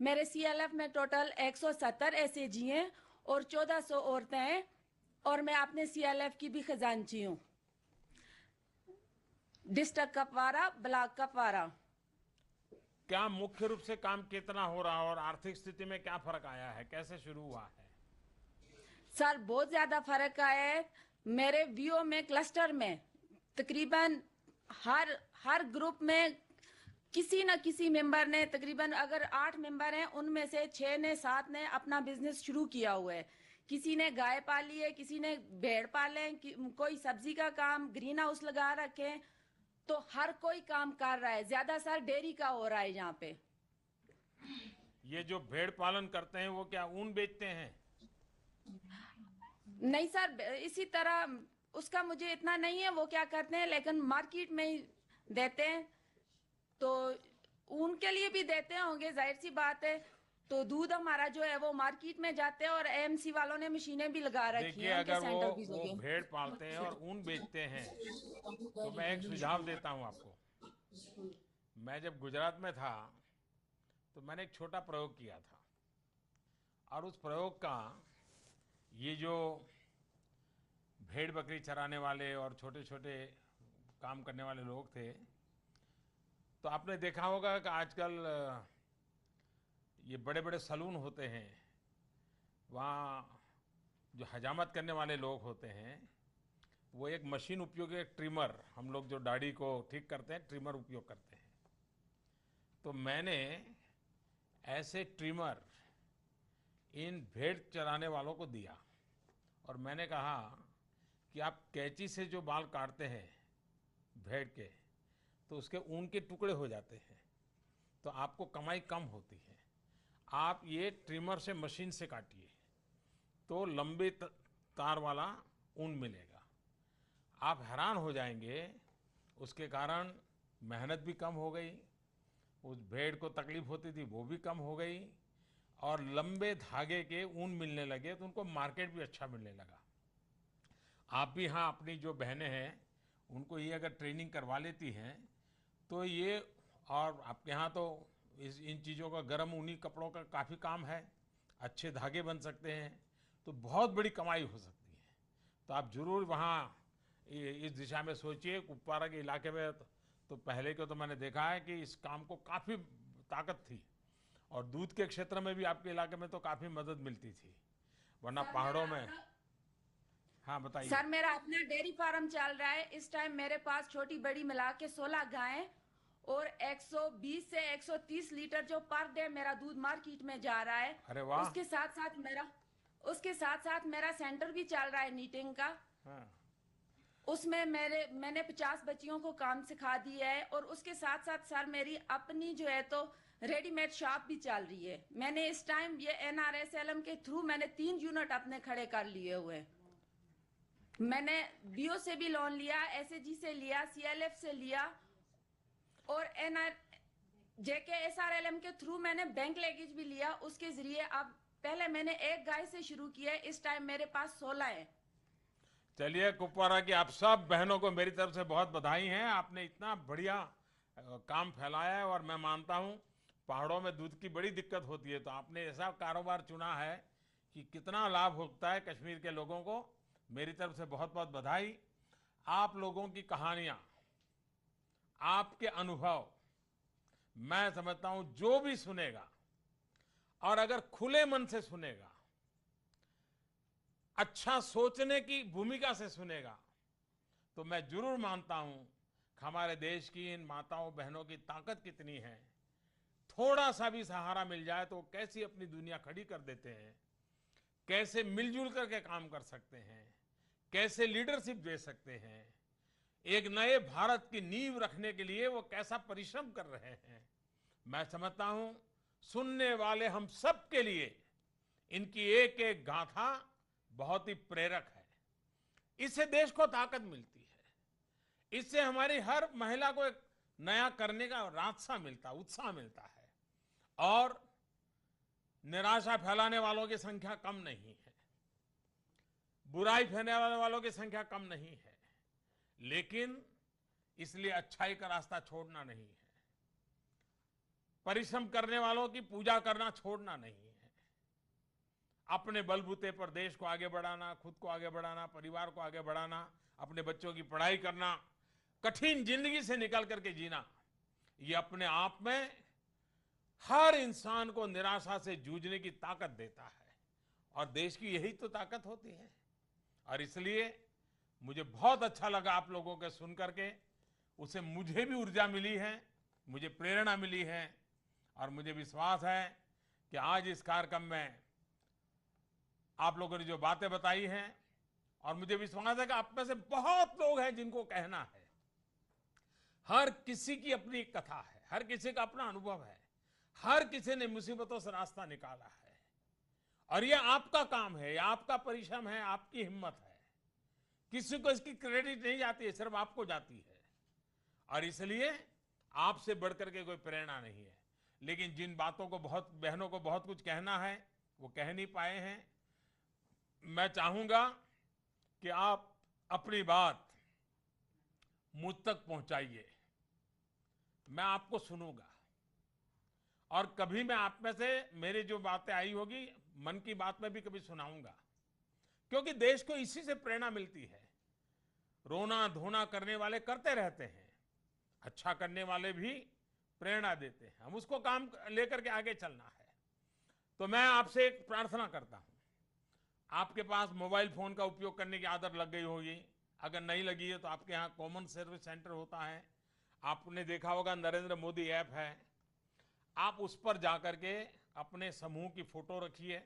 मेरे सीएलएफ में टोटल 170 एसएजी हैं और 1400 औरतें हैं और मैं अपने सीएलएफ की भी खजांची हूँ। District Kupwara, block Kupwara. क्या मुख्य रूप से काम कितना हो रहा है और आर्थिक स्थिति में क्या फर्क आया है, कैसे शुरू हुआ है? सर बहुत ज्यादा फर्क आया है। मेरे वीओ में क्लस्टर में तकरीबन हर ग्रुप में किसी न किसी मेंबर ने, तकरीबन अगर 8 मेंबर हैं उनमें से 6 ने 7 ने अपना बिजनेस शुरू किया हुआ है। किसी ने गाय पाली है, किसी ने भेड़ पाले हैं, कोई सब्जी का काम, ग्रीन हाउस लगा रखे हैं। तो हर कोई काम कर रहा है। ज्यादा सर डेयरी का हो रहा है यहाँ पे। ये जो भेड़ पालन करते हैं वो क्या ऊन बेचते हैं? नहीं सर, इसी तरह उसका मुझे इतना नहीं है वो क्या करते हैं, लेकिन मार्केट में ही देते हैं। तो उनके लिए भी देते होंगे, जाहिर सी बात है। तो दूध हमारा जो है वो मार्केट में जाते हैं और एएमसी वालों ने मशीनें भी लगा रखी हैं। देखिए, अगर वो भेड़ पालते हैं और ऊन बेचते हैं तो मैं एक सुझाव देता हूं आपको। मैं जब गुजरात में था तो मैंने एक छोटा प्रयोग किया था और उस प्रयोग का ये जो भेड़ बकरी चराने वाले और छोटे छोटे काम करने वाले लोग थे, तो आपने देखा होगा कि आजकल ये बड़े बड़े सलून होते हैं, वहाँ जो हजामत करने वाले लोग होते हैं वो एक मशीन उपयोग, एक ट्रिमर, हम लोग जो दाढ़ी को ठीक करते हैं ट्रिमर उपयोग करते हैं। तो मैंने ऐसे ट्रिमर इन भेड़ चराने वालों को दिया और मैंने कहा कि आप कैंची से जो बाल काटते हैं भेड़ के, तो उसके ऊन के टुकड़े हो जाते हैं, तो आपको कमाई कम होती है। आप ये ट्रिमर से, मशीन से काटिए तो लंबे तार वाला ऊन मिलेगा। आप हैरान हो जाएंगे, उसके कारण मेहनत भी कम हो गई, उस भेड़ को तकलीफ होती थी वो भी कम हो गई और लंबे धागे के ऊन मिलने लगे, तो उनको मार्केट भी अच्छा मिलने लगा। आप भी हाँ अपनी जो बहनें हैं उनको ये अगर ट्रेनिंग करवा लेती हैं तो ये, और आपके यहाँ तो इन चीज़ों का, गर्म ऊनी कपड़ों का काफ़ी काम है, अच्छे धागे बन सकते हैं, तो बहुत बड़ी कमाई हो सकती है। तो आप ज़रूर वहाँ इस दिशा में सोचिए। कुपवारा के इलाके में तो पहले को तो मैंने देखा है कि इस काम को काफ़ी ताकत थी और दूध के क्षेत्र में भी आपके इलाके में तो काफ़ी मदद मिलती थी, वरना पहाड़ों में। हाँ बताइए सर। मेरा अपना डेयरी फार्म चल रहा है। इस टाइम मेरे पास छोटी बड़ी मिला के 16 गायें और 120 से 130 लीटर जो पर डे मेरा दूध मार्केट में जा रहा है। अरे वाह। उसके साथ साथ मेरा सेंटर भी चल रहा है नीटिंग का। हाँ। उसमें मैंने 50 बच्चियों को काम सिखा दिया है और उसके साथ साथ सर मेरी अपनी जो है तो रेडीमेड शॉप भी चल रही है। मैंने इस टाइम ये NRSLM के थ्रू मैंने 3 यूनिट अपने खड़े कर लिए हुए। मैंने बीओ से भी लोन लिया, एसएजी से लिया, सीएलएफ से लिया और JKSRLM के थ्रू मैंने बैंक लेगेज भी लिया। उसके जरिए अब पहले मैंने एक गाय से शुरू किया, इस टाइम मेरे पास 16 है। चलिए, कुपवारा की आप सब बहनों को मेरी तरफ से बहुत बधाई है। आपने इतना बढ़िया काम फैलाया है और मैं मानता हूँ पहाड़ों में दूध की बड़ी दिक्कत होती है, तो आपने ऐसा कारोबार चुना है कि कितना लाभ होता है कश्मीर के लोगों को। मेरी तरफ से बहुत बहुत बधाई। आप लोगों की कहानियाँ, आपके अनुभव, मैं समझता हूँ जो भी सुनेगा और अगर खुले मन से सुनेगा, अच्छा सोचने की भूमिका से सुनेगा, तो मैं जरूर मानता हूं हमारे देश की इन माताओं बहनों की ताकत कितनी है। थोड़ा सा भी सहारा मिल जाए तो वो कैसी अपनी दुनिया खड़ी कर देते हैं, कैसे मिलजुल करके काम कर सकते हैं, कैसे लीडरशिप दे सकते हैं, एक नए भारत की नींव रखने के लिए वो कैसा परिश्रम कर रहे हैं। मैं समझता हूं सुनने वाले हम सब के लिए इनकी एक एक गाथा बहुत ही प्रेरक है। इससे देश को ताकत मिलती है, इससे हमारी हर महिला को एक नया करने का रास्ता मिलता, उत्साह मिलता है, और निराशा फैलाने वालों की संख्या कम नहीं है, बुराई फैलाने वालों की संख्या कम नहीं है, लेकिन इसलिए अच्छाई का रास्ता छोड़ना नहीं है, परिश्रम करने वालों की पूजा करना छोड़ना नहीं है, अपने बलबूते पर देश को आगे बढ़ाना, खुद को आगे बढ़ाना, परिवार को आगे बढ़ाना, अपने बच्चों की पढ़ाई करना, कठिन जिंदगी से निकल करके जीना, ये अपने आप में हर इंसान को निराशा से जूझने की ताकत देता है, और देश की यही तो ताकत होती है। और इसलिए मुझे बहुत अच्छा लगा आप लोगों के सुन करके, उसे मुझे भी ऊर्जा मिली है, मुझे प्रेरणा मिली है, और मुझे विश्वास है कि आज इस कार्यक्रम में आप लोगों ने जो बातें बताई हैं, और मुझे विश्वास है कि आप में से बहुत लोग हैं जिनको कहना है। हर किसी की अपनी एक कथा है, हर किसी का अपना अनुभव है, हर किसी ने मुसीबतों से रास्ता निकाला है, और ये आपका काम है, ये आपका परिश्रम है, आपकी हिम्मत है। किसी को इसकी क्रेडिट नहीं जाती है, सिर्फ आपको जाती है, और इसलिए आपसे बढ़कर के कोई प्रेरणा नहीं है। लेकिन जिन बातों को बहुत बहनों को बहुत कुछ कहना है वो कह नहीं पाए हैं, मैं चाहूंगा कि आप अपनी बात मुझ तक पहुंचाइए, मैं आपको सुनूंगा, और कभी मैं आप में से मेरी जो बातें आई होगी मन की बात में भी कभी सुनाऊंगा, क्योंकि देश को इसी से प्रेरणा मिलती है। रोना धोना करने वाले करते रहते हैं, अच्छा करने वाले भी प्रेरणा देते हैं, हम उसको काम लेकर के आगे चलना है। तो मैं आपसे एक प्रार्थना करता हूं, आपके पास मोबाइल फोन का उपयोग करने की आदत लग गई होगी, अगर नहीं लगी है तो आपके यहाँ कॉमन सर्विस सेंटर होता है, आपने देखा होगा नरेंद्र मोदी ऐप है, आप उस पर जाकर के अपने समूह की फोटो रखिए,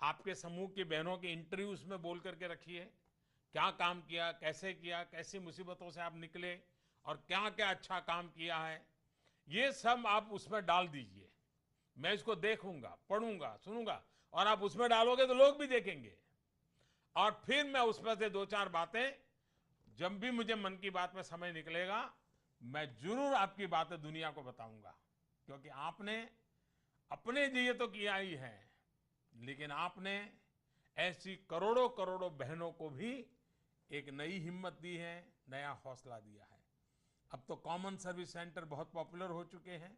आपके समूह की बहनों की इंटरव्यू उसमें बोल करके रखिए, क्या काम किया, कैसी मुसीबतों से आप निकले, और क्या क्या अच्छा काम किया है, ये सब आप उसमें डाल दीजिए। मैं इसको देखूंगा, पढ़ूंगा, सुनूंगा, और आप उसमें डालोगे तो लोग भी देखेंगे, और फिर मैं उसमें से दो चार बातें, जब भी मुझे मन की बात में समय निकलेगा, मैं जरूर आपकी बातें दुनिया को बताऊंगा, क्योंकि आपने अपने लिए तो किया ही है, लेकिन आपने ऐसी करोड़ों करोड़ों बहनों को भी एक नई हिम्मत दी है, नया हौसला दिया है। अब तो कॉमन सर्विस सेंटर बहुत पॉपुलर हो चुके हैं,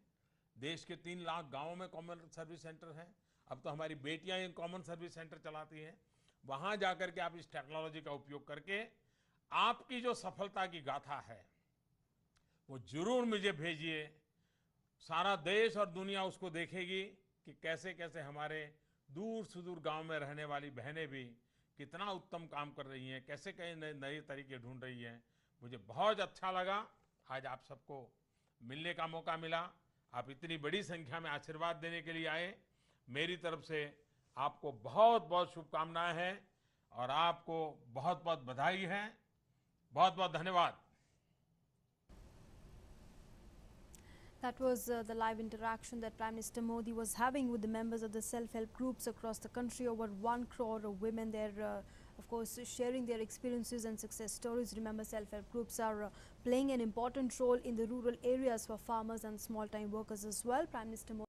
देश के 3 लाख गांवों में कॉमन सर्विस सेंटर है। अब तो हमारी बेटियां इन कॉमन सर्विस सेंटर चलाती हैं, वहां जाकर के आप इस टेक्नोलॉजी का उपयोग करके आपकी जो सफलता की गाथा है वो जरूर मुझे भेजिए। सारा देश और दुनिया उसको देखेगी कि कैसे कैसे हमारे दूर सुदूर गांव में रहने वाली बहनें भी कितना उत्तम काम कर रही हैं, कैसे कई नए तरीके ढूंढ रही हैं। मुझे बहुत अच्छा लगा आज आप सबको मिलने का मौका मिला, आप इतनी बड़ी संख्या में आशीर्वाद देने के लिए आए। मेरी तरफ से आपको बहुत बहुत शुभकामनाएं हैं, और आपको बहुत बहुत बधाई है। बहुत बहुत धन्यवाद। That was the live interaction that Prime Minister Modi was having with the members of the self-help groups across the country. Over 1 crore of women there, of course, sharing their experiences and success stories. Remember, self-help groups are playing an important role in the rural areas for farmers and small-time workers as well. Prime Minister Modi